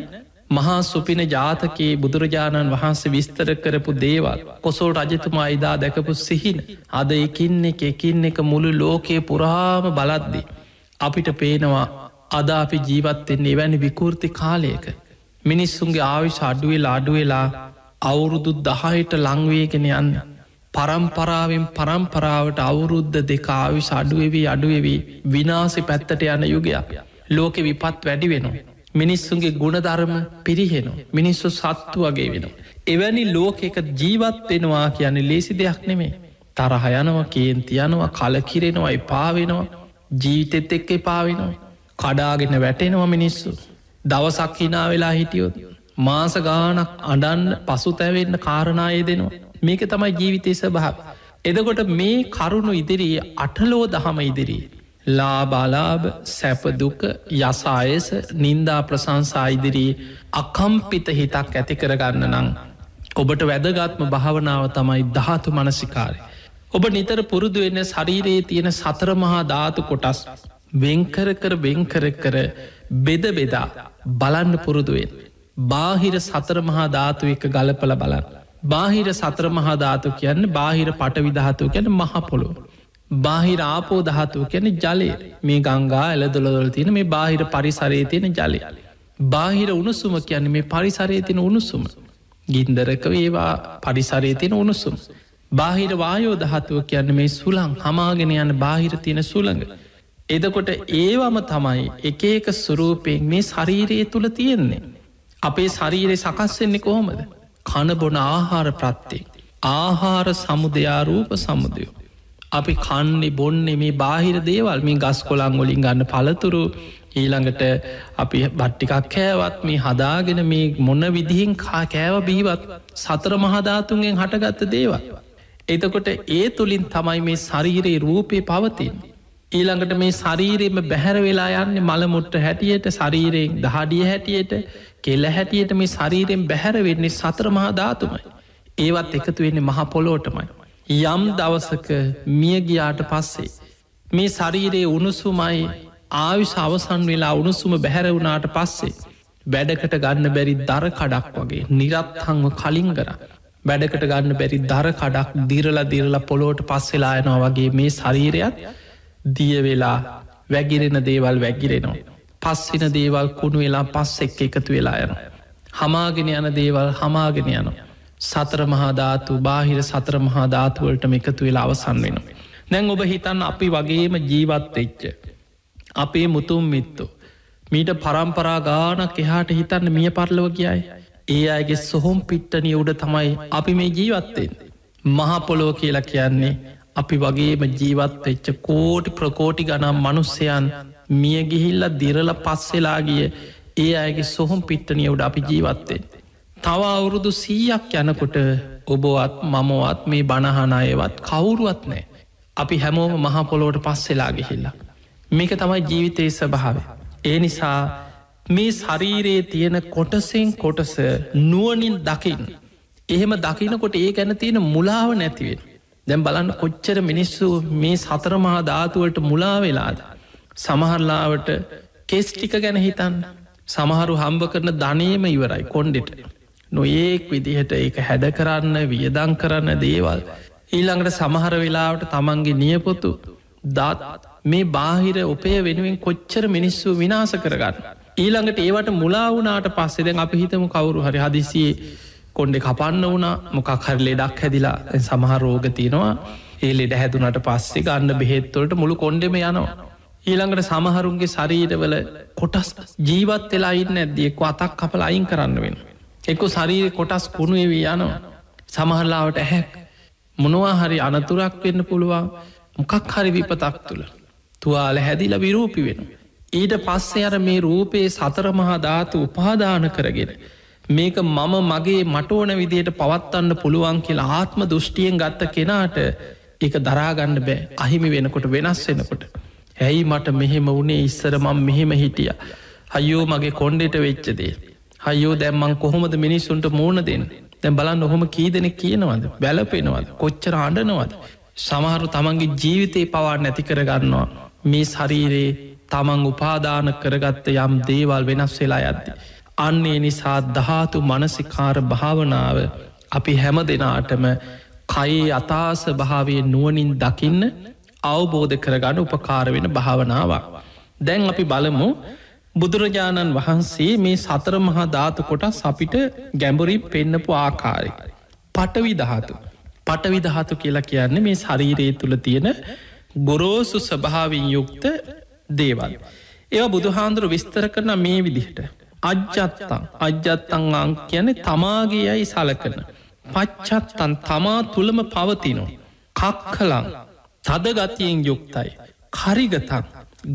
මහා සුපින ජාතකයේ බුදුරජාණන් වහන්සේ විස්තර කරපු දේවල් කොසොල් රජතුමා ඉදා දැකපු සිහින අද එකින් එක මුළු ලෝකයේ පුරාම බලද්දි. අපිට පේනවා අද අපි ජීවත්තෙන්නේ එවැනි විකෘති කාලයක. මිනිස්සුන්ගේ ආවිශ අඩුවෙලා අඩුවෙලා අවුරුදු 10ට ලංවේගෙන යන්න. පරම්පරාවෙන් පරම්පරාවට අවුරුද්ධ දෙක ආවිශ අඩුවවී විනාසි පැත්තට යන යුගයක්. ලෝකෙ විපත් වැඩි වෙනවා. මිනිස්සුන්ගේ ගුණධර්ම පිරිහෙනවා. මිනිස්සු සත්තු වගේ වෙනවා. එවැනි ලෝකෙක ජීවත්වෙනවා කියන්නේ ලේසි දෙයක් නෙමේ. තරහයනවා කේන්තියනවා කලකිරෙනවා එපාවෙනවා ජීවිතෙත් එක්ක එපාවෙනවා. කඩාගෙන වැටෙනවා මිනිස්සු. දවසක් හිනා වෙලා හිටියොත්. මාස ගානක් අඩන්න පසු තැවෙන්න කාරණාය දෙනවා. මේක තමයි ජීවිතය ස්වභාව. එදකොට මේ කරුණු ඉදිරියේ අටලෝ දහම ඉදිරී. ලාබාලාබ සැපදුක යසායස නින්දා ප්‍රසංසා ඉදිරී අකම්පිත හිතක් ඇති කරගන්න නං. ඔබට වැදගත්ම භාවනාව තමයි ධාතු මනසිකාරය. ඔබ නිතර පුරුදු වෙන්න ශරීරයේ තියෙන සතර මහා ධාතු කොටස් වෙන්කර කර බෙද බෙදා බලන්න පුරුදුවෙන්. බාහිර සතර මහා ධාතු එක ගලපල බලන්න. බාහිර සතර මහා ධාතු කියන්න බාහිර පට විධාතු ගැන මහපොළො. බාහිර ආපෝ ධාතුව කියන ජලය මේ ගංගා එල දොළදොල තියෙන මේ බාහිර පරිසරයේ තියෙන ජලය. බාහිර උණුසුම කියන්නේ මේ පරිසරයේ තියෙන උණුසුම. ගින්දරක වේවා පරිසරයේ තියෙන උණුසුම. බාහිර වායෝ ධාතුව කියන්නේ මේ සුළං හමාගෙන යන බාහිර තියෙන සුළඟ. එදකොට ඒවම තමයි එක එක ස්වරූපයෙන් මේ ශරීරයේ තුළ තියෙන්නේ. අපේ ශරීරය සකස්වෙන්නේ කොහොමද? කණබොන ආහාර ප්‍රත්තියෙන්. ආහාර සමුදයාරූප සමුදයෝ. අපි කන්නේ බොන්නේ මේ බාහිර දේවල් මේ ගස් කොළං වලින් ගන්න පළතුරු ඊළඟට අපි බට්ටිකක් කෑවත් මේ හදාගෙන මේ මොන විදිහින් කෑව බීවත් සතර මහධාතුන්ගෙන් හටගත්ත දේවල්. එතකොට ඒ තුළින් තමයි මේ ශරීරයේ රූපය පවතින්. ඊළඟට මේ ශරීරයම බැහැර වෙලා යන්න මළමුට්ට හැටියට ශරීරයෙන් දහඩිය හැටියට කෙල්ල හැටියට මේ ශරීරයෙන් බැහැර වෙන්නේ සතර මහධාතුමයි. ඒවත් එකතු වෙන්නේ මහ පොලෝටමයි. යම් දවසක මියගියාට පස්සේ මේ ශරීරයේ උණුසුමයි ආවිශ අවසන් වෙලා උණුසුම බැහැර වුණාට පස්සේ වැඩකට ගන්න බැරි දර කඩක් වගේ නිරත්හංව කලින් කර වැඩකට ගන්න බැරි දර කඩක් දිරලා පොලෝට පස්සෙලායනවා වගේ මේ ශරීරයක් දිය වෙලා වැගිරෙන දේවල් වැගිරෙනවා. පස්සින දේවල් කුණු වෙලා පස් එක් එකතු වෙලා යන. හමාගෙන යන දේවල් හමාගෙන යනවා. සතර මහාධාතු බාහිර සතර මහාධාතුවලට එකතු වෙලා අවසන් වෙන. දැන් ඔබ හිතන්න අපි වගේම ජීවත් වෙච්ච. අපේ මුතුම් මිත්තෝ. මීට පරම්පරා ගානක් එහාට හිතන්න මිය පරලව කියයි. ඒ අයගේ සොහොම් පිට්ටනිය උඩ තමයි අපි මේ ජීවත්තෙන්. මහපොලෝ කියලා කියන්නේ අපි වගේම ජීවත් වෙච්ච කෝටි ප්‍රකෝටි ගනම් මනුස්සයන් මිය ගිහිල්ල දිරල පස්සෙලාගිය ඒ අයගේ සොහොම් පිට්ටනිය උඩ අපි ජීවත්තෙන්. තව අවුරුදු 100ක් යනකොට ඔබවත් මමවත් මේ බණහනායවත් කවුරුවත් නෑ. අපි හැමෝම මහපොලෝට පස්සෙලා ගිහිල්ලා. මේක තමයි ජීවිතයේ ස්වභාවය. ඒ නිසා මේ ශරීරයේ තියෙන කොටසෙන් කොටස නුවනින් දකිින්. එහෙම දකිනකොට ඒ ගැන තියෙන මුලාව නැතිවෙන. දැම් බලන්න කොච්චර මිනිස්සු මේ සතර මහා ධාතුවලට මුලා වෙලාද. සමහරලාවට කෙස්ටික ගැන හිතන්න. සමහරු හම්බ කරන ධනයම ඉවරයි කොන්්ඩෙට. නොඒක් විදිහට ඒක හැඩ කරන්න වියදං කරන්න දේවල්. ඊළඟට සමහර වෙලාවට තමන්ගේ නියපොතු දත් මේ බාහිර උපය වෙනුවෙන් කොච්චර මිනිස්සු විනාස කරගන්න. ඊළඟට ඒවට මුලා වුණට පස්සෙදැන් අපි හිතම කවුරු හරි හදිසියේ කොන්්ඩෙ කපන්න වුණා මොකක් හරි ලෙඩක් හැදිලා සමහර රෝග තියෙනවා ඒ ලෙඩ හැදුනට පස්සේ ගන්න බෙහෙත්තවලට මුළු කොන්්ඩෙම යනවා. ඊළඟට සමහරුන්ගේ ශරීරවල කොටස් ජීවත් වෙලා ඉන්න ඇද්දියෙක් අතක් කපල අයින් කරන්න වෙන. එක්කු ශරීර කොටස් කුණුවවී යනවා. සමහරලාවට ඇහැක් මොනවා හරි අනතුරක් වෙන්න පුළුවන් මොකක් හරි විපතක් තුළ තුවාල හැදිල විරූපි වෙන. ඊට පස්සේ අර මේ රූපයේ සතර මහා ධාතු උපාදාන කරගෙන. මේක මම මගේ මටෝන විදියට පවත්වන්න පුළුවන් කියලා ආත්ම දෘෂ්ටියෙන් ගත්ත කෙනාට ඒක දරාගන්න බෑ අහිමි වෙනකොට වෙනස් වෙනකොට. ඇයි මට මෙහෙම වුණේ ඉස්සර මං මෙහෙම හිටිය. හයෝ මගේ කොන්්ඩෙට වෙච්චදේ. හයෝ දැම්මං කොහොමද මිනිස්සුන්ට මූුණ දෙන්න. දැම් බලන්න ඔහොම කීදෙන කියනවද බැලපෙනවද කොච්චර අඩනවද. සමහරු තමන්ගේ ජීවිතය පවා නැති කරගන්නවා. මේ ශරීරයේ තමන් උපාදාන කරගත්ත යම් දේවල් වෙනස් වෙලා ඇද්දි. අන්නේ නිසා ධාතු මනසිකාර භාවනාව අපි හැම දෙනාටම කයේ අතාස භාවය නුවනින් දකින්න අවබෝධ කරගන්න උපකාර වෙන භාවනාවක්. දැන් අපි බලමු බුදුරජාණන් වහන්සේ මේ සතර මහා ධාතු කොටස් අපිට ගැඹුරි පෙන්නපු ආකාරය. පටවි ධාතු. පටවි ධාතු කියලා කියන්නේ මේ ශරීරයේ තුළ තියෙන ගොරෝසු ස්වභාවින් යුක්ත දේවල්. ඒවා බුදුහාන්දුරු විස්තර කරන මේ විදිහට. අජ්ජත්තං අං කියන තමාගේ යයි සලකන. පච්චත්තන් තමා තුළම පවතිනෝ. කක්කලං තදගතියෙන් යුක්තයි. කරිගතන්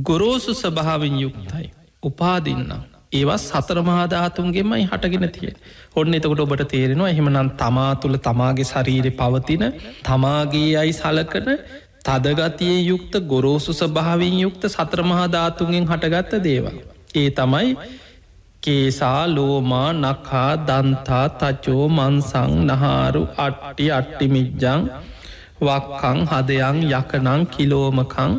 ගොරෝසු ස්වභාවෙන් යුක්තයි. උපාදින්න. ඒවා සතර මහාධාතුන්ගේමයි හටගෙන තිය. ඔන්න එතකොට ඔබට තේරෙනවා එහෙමනම් තමා තුළ තමාගේ ශරීරය පවතින තමාගේ අයි සලකන තදගතිය යුක්ත ගොරෝසු ස්වභාවෙන් යුක්ත සතර මහාධාතුන්ගෙන් හටගත්ත දේවල්. ඒ තමයි කේසා ලෝමා නකා දන්තා තචෝ මන්සං නහාරු අට්ටි අට්ටිමිජ්ජං වක්කං හදයන් යකනං කිලෝමකං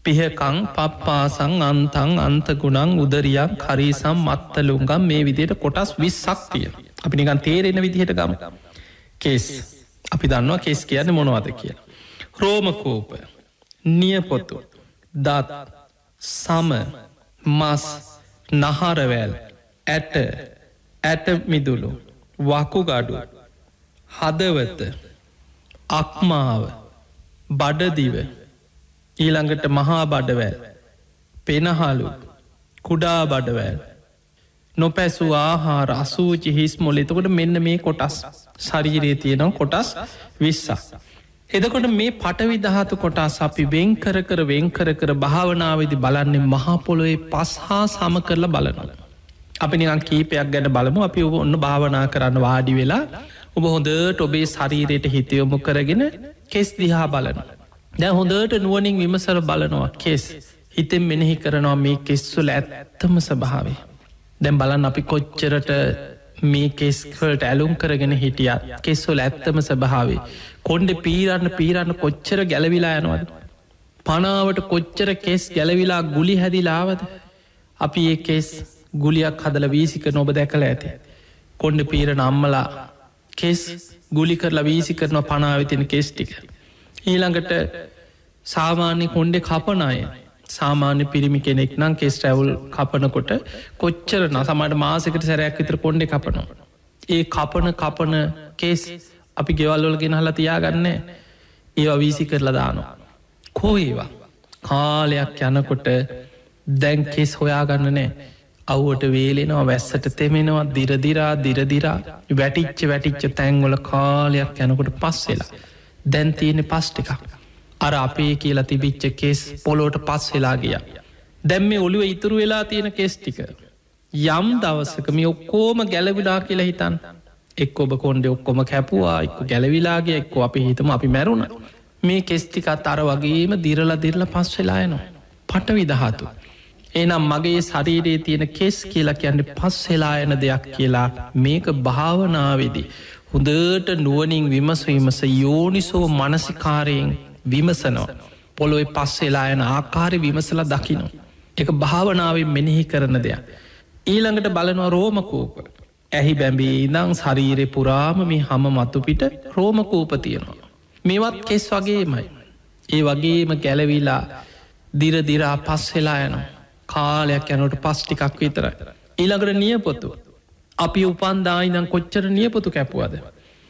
පිහකං පප්පාසං අන්තං අන්තගුණං උදරියක් කරීසම් මත්තලුන්ගම් මේ විදියට කොටස් 20ක් තිය. අපි නිකන් තේරෙන විදිහට ගම. කේස් අපි දන්නවා කේස් කියන්න මොනවද කියලා. රෝමකෝප නියපොතු දත් සම මස් නහරවැල් ඇට මිදුළු වකුගඩු හදවත අක්මාව බඩදිව ඊළඟට මහා බඩවැල් පෙනහලු කුඩා බඩවැල් නොපැසු ආහාර අසූචි හිස් මොල එතකොට මෙන්න මේ කොටස් ශරීරයේ තියෙනව කොටස් 20ක්. එදකොට මේ පටවි ධාතු කොටස් අපි වෙන්කර කර භාවනාවේදී බලන්නේ මහා පොළොවේ පස් හා සම කරලා බලනවා. අපි නිකන් කීපයක් ගැන බලමු. අපි ඔන්න භාවනා කරන්න වාඩි වෙලා ඔබ හොඳට ඔබේ ශරීරයට හිත යොමු කරගෙන කෙස් දිහා බලනවා. දැන් හොඳට නුවණින් විමසර බලනවා කෙස්. හිතෙන් මෙනෙහි කරනවා මේ කෙස් වල ඇත්තම ස්වභාවය. දැන් බලන්න අපි කොච්චරට මේ කෙස් වලට ඇලුම් කරගෙන හිටියත් කෙස් වල ඇත්තම ස්වභාවය. කොණ්ඩේ පීරන්න කොච්චර ගැලවිලා යනවද? පනාවට කොච්චර කෙස් ගැලවිලා ගුලි හැදිලා ආවද? අපි ඒ කෙස් ගුලියක් හදලා වීසි කරන ඔබ දැකලා ඇති. කොණ්ඩේ පීරන අම්මලා කෙස් ගුලි කරලා වීසි කරන පනාවේ තියෙන කෙස් ටික. ඊළඟට සාමාන්‍ය කොණ්ඩේ කපන අය සාමාන්‍ය පිරිමි කෙනෙක් නම් කෙස් රැවුල් කපනකොට කොච්චර සමට මාසකට සැරයක් විතර කොණ්ඩේ කපනවා. ඒ කපන කෙස් අපි ගෙවල්වල ගෙනහලා තියාගන්න ඒවා වීසි කරලා දානවා. කෝ ඒවා කාලයක් යනකොට දැන් කෙස් හොයාගන්න නෑ. අවුවට වේලෙනවා වැස්සට තෙමෙනවා දිරදිරා වැටිච්ච තැන්වල කාලයක් යනකොට පස් වෙලා දැන් තියෙන පස් ටිකක් අර අපේ කියලා තිබිච්ච කෙස් පොලෝට පස් වෙලා ගිය. දැම් මේ ඔළුව ඉතුරු වෙලා තියෙන කෙස් ටික යම් දවසක මේ ඔක්කෝම ගැලවිලා කියලා හිතන් එක් ඔබ කොන්ඩ ඔක්කොම කැපුවා එක්ක ගැලවිලාගේ එක්ක අපි හිතම අපි මැරුණ මේ කෙස්ටිකත් අර වගේම දිරල පස් වෙලායනවා පටවි ධාතු. එනම් මගේ ශරීරයේ තියෙන කෙස් කියලා කියන්නේ පස් වෙලායන දෙයක් කියලා මේක භාවනාවේදී හොඳට නුවණින් විමස යෝනිසෝ මනසිකාරයෙන් විමසනවා. පොළොවේ පස් වෙලායන ආකාරය විමසලා දකිනවා. එක භාවනාවෙන් මෙනෙහි කරන දෙයක්. ඊළඟට බලනවා රෝමකූප. ඇහි බැඹී ඉඳං ශරීරය පුරාම මේ හම මතුපිට රෝමකූප තියෙනවා. මේවත් කෙස් වගේමයි. ඒ වගේම ගැලවිලා දිරදිරා පස් වෙලා යනවා. කාලයක් යනට පස් ටිකක් විතර. ඊළඟට නියපොතු. අපි උපන්දායිනම් කොච්චර නියපොතු කැපුවද.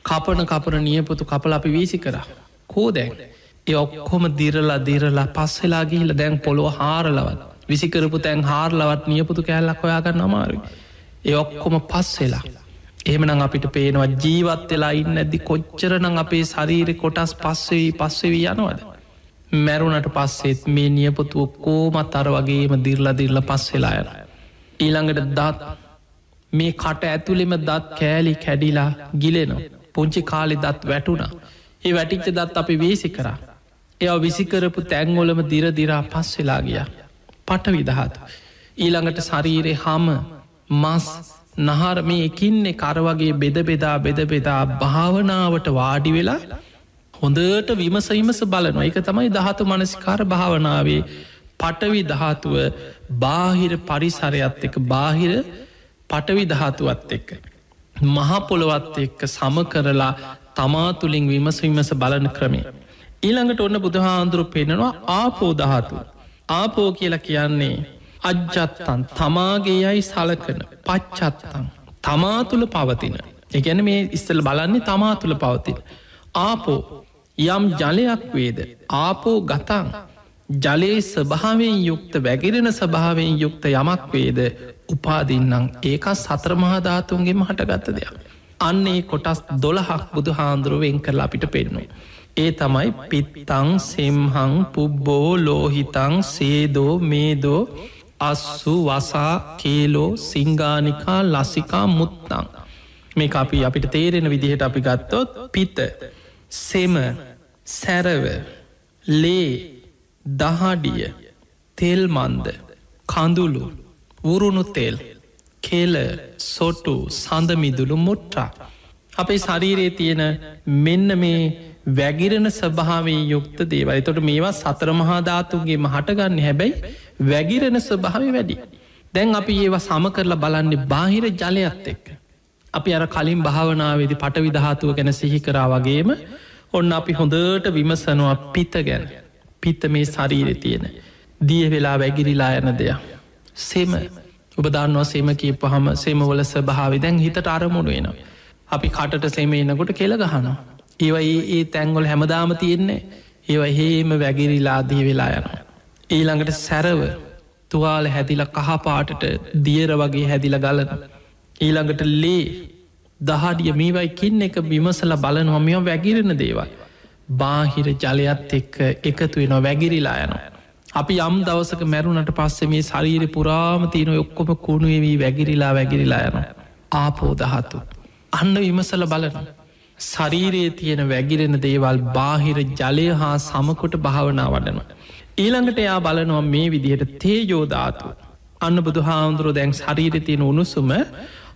කපන නියපොතු කපල අපි වීසි කර. කෝදැන් ඒ ඔක්කොම දිරලා පස් වෙලා ගිහිල දැන් පොළොව හාරලවත් විසිකරපු තැන් හාරලවත් නියපොතු කෑල්ලක් හොයාගන්න අමාරුයි. ඒ ඔක්කොම පස් වෙලා එහෙමනම් අපිට පේනවා ජීවත් වෙලා ඉන්න ඇදදි කොච්චරනං අපේ ශරීරෙ කොටස් පස්සවී යනවද. මැරුණට පස්සෙත් මේ නියපොතුව කෝමත් අර වගේම දිර්ල පස් වෙලා යන. ඊළඟට දත් මේ කට ඇතුළෙම දත් කෑලි කැඩිලා ගිලෙනවා. පුංචි කාලි දත් වැටුණා. ඒ වැටිච්ච දත් අපි වීසි කරා. එය විසිකරපු තැංගොලම දිරදිරා පස් වෙලා ගිය. පට විදහතු. ඊළඟට ශරීරය හම මස් නහර මේ එකින්නේ කරවගේ බෙදබෙදා භාවනාවට වාඩි වෙලා හොඳට විමසීමස බලනවා. එක තමයි දහතු මනසිකාර භාවනාවේ පටවි දහතුව බාහිර පරිසරයත් එක බාහිර පටවි දහතුවත් එක්ක. මහපොළොවත් එක්ක සම කරලා තමා තුළින් විමසවිමස බලන ක්‍රමේ. ඊළඟට ඔන්න බුදුහාන්දුරු පෙනෙනවා ආපෝ දහතු. ආපෝ කියලා කියන්නේ අජ්ජත්තන් තමාගේ යයි සලකන පච්චත්තන් තමා තුළ පවතින. එකැන මේ ඉස්සල් බලන්නේ තමා තුළ පවතින. ආපෝ යම් ජලයක් වේද ආපෝ ගතන් ජලයේ ස්වභාවයෙන් යුක්ත වැගිරෙන ස්වභාවයෙන් යුක්ත යමක් වේද උපාදින්නම් ඒක සතරමහාධාතුන්ගේ මහටගත්ත දෙයක්. අන්නේ කොටස් 12ක් බුදු හාන්දුරුවෙන් කරලා අපිට පෙන්නුව. ඒ තමයි පිත්තං සෙම්හං පුබ්බෝ ලෝහිතං සේදෝ මේදෝ අස්සු වසා කේලෝ සිංගානිකා ලසිකා මුත්තං. මේ අපි අපිට තේරෙන විදිහට අපි ගත්තොත් පිත සෙම සැරව ලේ දහඩිය තෙල්මන්ද කඳුළු උරුණු තෙල් කෙල සොටු සඳමිදුළු මුට්ටා. අපේ ශරීරයේ තියෙන මෙන්න මේ වැගිරෙන ස්වභාවේ යුක්ත දේවල්. තොට මේවා සතර මහාධාතුන්ගේ මහටගන්න හැබැයි වැගිරෙන ස්වභාව වැඩි. දැන් අපි ඒවා සම කරලා බලන්නේ බාහිර ජලයත් එක්ක. අපි අර කලින් භාවනාවේදි පටවිධාතුව ගැන සිහි කරා වගේම ඔන්න අපි හොඳට විමසනවා පිත ගැන. පිත්ත මේ ශරීරෙ තියෙන දිය වෙලා වැගිරිලා යන දෙයක්. සෙම ඔබදාන්නවා සෙම කියපහම සෙමවල ස්වභාවය දැන් හිතට අරමුණු වෙනවා. අපි කටට සෙම එනකොට කෙල ගහනවා. ඒවා ඒ තැන්ගොල හැමදාම තියෙන්නේ ඒවා හේම වැගිරිලා දී වෙලා යනවා. ඊළඟට සැරව තුවාල හැදිල කහපාටට දියර වගේ හැදිල ගලන. ඊළඟට ලේ දහඩිය මේවයිකින් එක බිමසල බලනවා මෙම වැගිරෙන දේවල්. බාහිර ජලයත් එක්ක එකතු වෙනවා වැගිරිලා යනවා. අපි යම් දවසක මැරුණට පස්සේ මේ ශරීර පුරාම තියෙන ඔක්කොම කුණුවවී වැගිරිලා යන ආපෝදහතු. අන්න විමසල බලන. ශරීරයේ තියෙන වැගිරෙන දේවල් බාහිර ජලය හා සමකොට භාවනා වඩන. ඊළඟට එයා බලනවා මේ විදිහට තේජෝධාතු. අන්න බුදු හාමුදුරුව දැන් ශරීර තියෙන උණුසුම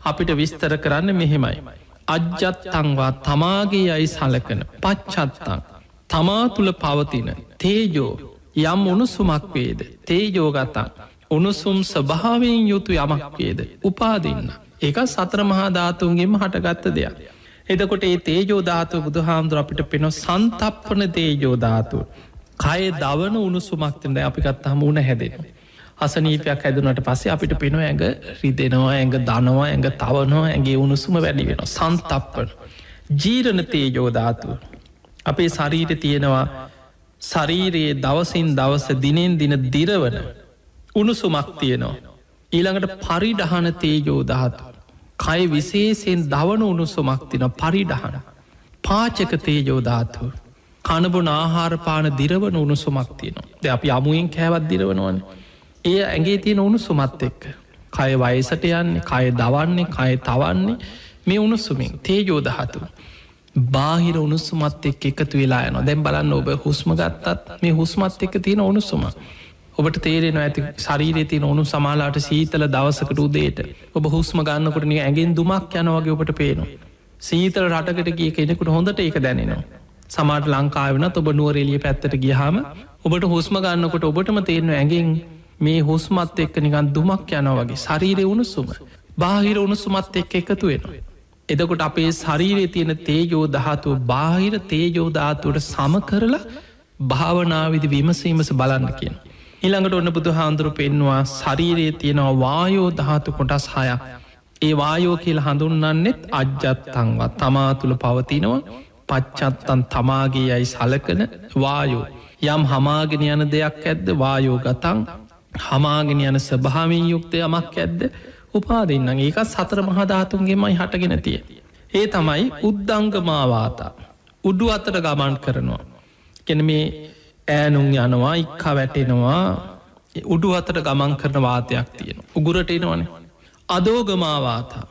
අපිට විස්තර කරන්න මෙහෙමයි. අජ්ජත්තංවා තමාගේ අයි සලකන පච්චත්තං තමා තුළ පවතින තේජෝ යම් උණුසුමක් වේද තේජෝගතන් උණුසුම් ස්වභාවයෙන් යුතු යමක් වේද උපාදින්න ඒක සතර මහා ධාතුන්ගේම හටගත්ත දෙයක්. එදකොට ඒ තේජෝධාතුව බුදු හාමුදුර අපිට පෙන සන්තප්පන තේජෝධාතුව කය දවන උණුසුමක්තද අපිකත් හම උන හැදෙන. අසනීපයක් හැදුනට පස්සේ අපිට පෙන ඇඟ රිදෙනවා ඇඟ දනවා ඇඟ තවනවා ඇගේ උණුසුම වැඩි වෙන සන්තප්පන ජීරණ තේජෝධාතුව අපේ ශරීර තියෙනවා ශරීරයේ දවසින් දවස දිනෙන් දින දිරවන උණුසුමක් තියෙනවා. ඊළඟට පරිඩහන තේජෝධාතු. කය විශේෂයෙන් දවන උණුසුමක් තින පරිඩහන. පාචක තේජෝධාතුව. කණබුන ආහාරපාන දිරවන උණුසුමක් තියනවා. ද අපි අමුවෙන් කෑවත් දිරවනවන. ඒ ඇගේ තියෙන උණුසුමත් එක්ක. කය වයසට යන්නේ කය දවන්නේ කය තවන්නේ මේ උණුසුමින් තේජෝධාතුව. බාහිර උණුසුමත් එක් එකතු වෙලා යන දැම් බලන්න ඔබ හුස්ම ගත්තත් මේ හුස්මත් එක්ක තියෙන උණුසුම ඔබට තේරෙනවා ඇති ශරීරය තියන ඔනු සමාලාට සීතල දවසකට උදේට ඔබ හුස්ම ගන්නකොටන ඇගෙන් දුමක් යනවගේ ඔබට පේනවා සීතල රටකට ගිය කෙනෙකුට හොඳට ඒක දැනෙනවා සමාට ලංකාවන ඔබ නුවරෙලිය පැත්තට ගියහම ඔබට හුස්ම ගන්නකොට ඔබටම තේරෙන ඇගෙන් මේ හුස්මත් එක්ක නිකන් දුමක් යනවගේ ශරීරය උණුසුම බාහිර උණුසුමත් එක්ක එකතු වෙනවා එදකොට අපේ ශරීරයේ තියෙන තේජෝධාතුව බාහිර තේජෝධාතුවට සම කරලා භාවනාවිදි විමසීමස බලන්න කියන. ඊළඟට ඔන්න බුදු හාන්දුරු පෙන්වා ශරීරයේ තියෙනවා වායෝ ධාතු කොටස් හයක්. ඒ වායෝ කියල හඳුන්නන්නෙත් අජ්ජත්තංවත් තමා තුළ පවතිනවා පච්චත්තන් තමාගේ යයි සලකන වායෝ. යම් හමාගෙන යන දෙයක් ඇද්ද වායෝ ගතන් හමාගෙන යන ස්වභාවින් යුක්තය යමක් ඇද්ද උපාදින්න ඒකත් සතර මහධාතුන්ගේමයි හටගෙන තිය. ඒ තමයි උද්දංගමාවාතා උඩු අතර ගමන් කරනවා. කෙන මේ ඈනුම් යනවා ඉක්කා වැටෙනවා උඩු අතර ගමන් කරන වාතයක් තියෙන. උගුරට එනවන. අදෝගමාවාතා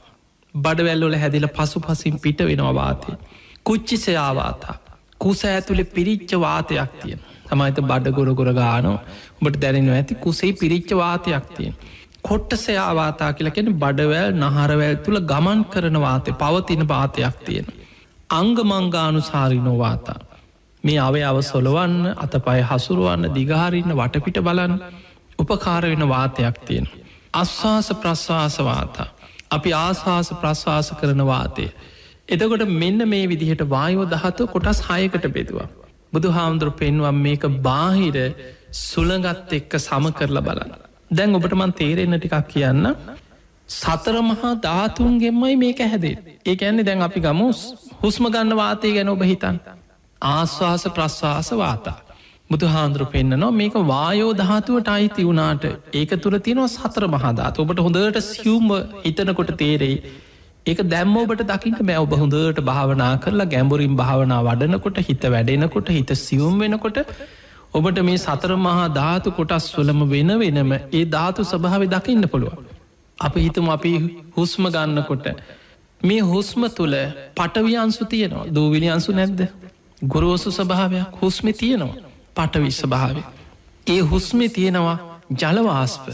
බඩවැල්ලොල හැදිල පසු පසින් පිට වෙනවා වාතය. කුච්චිසයාවාතා කුස ඇතුළෙ පිරිච්ච වාතයක් තියෙන. තමයිත බඩ ගොරගොර ගානෝ උඹට දැරෙනවා ඇති කුසේ පිරිච්ච වාතයක් තියෙන. කොට්ටසයාවාතා කියලකෙන බඩවැල් නහරවැල් තුළ ගමන් කරන වාතය පවතින පාතයක් තියෙන. අංගමංගානු සාරි නොවාතා. මේ අවයාව සොලවන්න අතපය හසුරුවන්න දිගාරන්න වටපිට බලන් උපකාර වෙන වාතයක් තියෙන. අස්වාස ප්‍රශ්වාසවාතා. අපි ආශවාස ප්‍රශ්වාස කරන වාතය. එතකොට මෙන්න මේ විදිහට වායෝ දහතු කොටස් හයකට බෙදවා. බුදු හාමුදුරු පෙන්වම් මේක බාහිර සුළඟත් එක්ක සම කරලා බලන්න. දැන් ඔබට මන් තේරෙන්න ටිකක් කියන්න සතර මහා ධාතුන්ගෙන්මයි මේක හැදේ. ඒ ඇන්නේ දැන් අපි ගමුස් හුස්ම ගන්න වාතය ගැන ඔබ හිතන්. ආශ්වාස ප්‍රශ්වාස වාතා. බුදු හාන්දුරු පෙන්න්නනවා මේක වායෝ ධාතුවට අයිති වුණාට ඒක තුර තියෙනවා සතර මහාධාත ඔබට හොඳට සියුම්ම හිතනකොට තේරෙයි. ඒක දැම්ම ඔබට දකිට මැ ඔබ හොඳට භාවනා කරලා ගැඹුරින් භාවනා වඩනකොට හිත වැඩෙනකොට හිත සියුම් වෙනකොට ඔබට මේ සතර මහා ධාතු කොටස් වලම වෙන වෙනම ඒ ධාතු ස්වභාව දකින්න පුළුව. අප හිතම අපි හුස්ම ගන්නකොට මේ හුස්ම තුළ පටවියන්සු තියනවා දූවිලියන්සු නැද්ද. ගොරෝසු ස්වභාවයක් හුස්මි තියෙනවා පටවිශ්ස භාවය. ඒ හුස්මි තියෙනවා ජලවාස්ප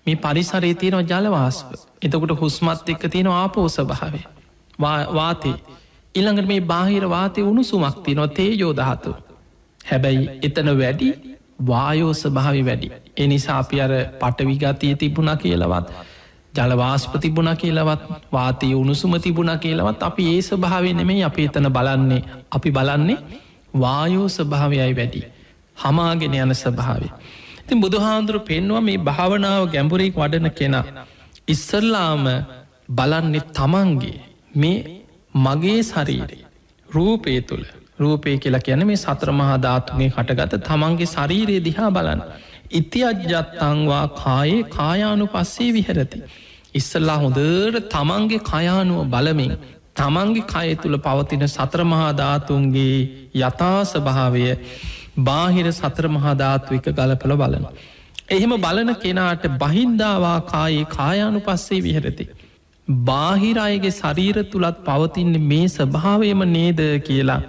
මේ පරිසරේ තියෙනවා ජලවාස්ප. එතකොට හුස්මත් එක්ක තියෙන ආපෝ ස්වභාවය වාතේ ඉළඟට මේ බාහිර වාතය උණුසුමක් තියනවා තේජෝධාතු. හැබැයි එතන වැඩි වායෝස භාවි වැඩි. එනිසා අපි අර පටවිගතිය තිබුණ කියලවත් ජලවාස්ප තිබුණ කියලවත් වාතය උණුසුම තිබුණ කියලවත් අපි ඒ ස්වභාවය නෙමෙයි අපි එතන බලන්නේ අපි බලන්නේ වායෝ ස්වභාවයයි වැඩි. හමාගෙන යන ස්වභාවය. ඉතින් බුදුහාඳුරු පෙන්නවා මේ භාවනාව ගැඹුරින් වඩන කෙනා ඉස්සල්ලාම බලන්නේ තමන්ගේ මේ මගේ ශරීරය රූපය තුළ රූපය කියලා කියන මේ සතර මහා ධාතුන්ගේ හටගත තමන්ගේ ශරීරය දිහා බලන්න. ඉති අජ්ජත්තංවා කායේ කායානුපස්සේ විහෙරති. ඉස්සල්ලා හොඳට තමන්ගේ කයානුව බලමින් තමන්ගේ කය තුළ පවතින සතර මහා ධාතුන්ගේ යථා ස්වභාවය බාහිර සතර මහා ධාතු එක ගලපල බලන. එහෙම බලන කෙනාට බහින්දාවා කායේ කායානුපස්සේ විහෙරති. බාහිර අයගේ ශරීර තුළත් පවතින්නේ මේ ස්වභාවයම නේද කියලා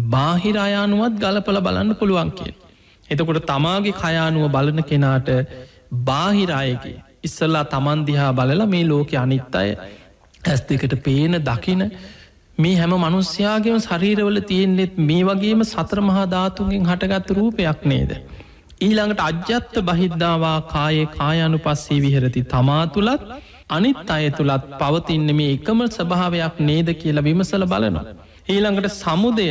බාහිර අයානුවත් ගලපල බලන්න පුළුවන් කිය. එතකොට තමාගේ කයානුව බලන කෙනාට බාහිර අයගේ ඉස්සල්ලා තමන් දිහා බලලා මේ ලෝක අනිත් අය ඇස් දෙකට පේන දකින මේ හැම මනුස්්‍යයාගේම ශරීරවල තියෙන්නෙත් මේ වගේම සතර මහා ධාතුන්ගෙන් හටගත්ත රූපයක් නේද. ඊළඟට අජ්‍යත්ත බහිද්ධවා කායේ කායානු පස්සේ විහරති තමා තුළත් අනිත් අය තුළත් පවතින්න මේ එකම ස්වභාවයක් නේද කියලා විමසල බලනවා. ඊළඟට සමුදය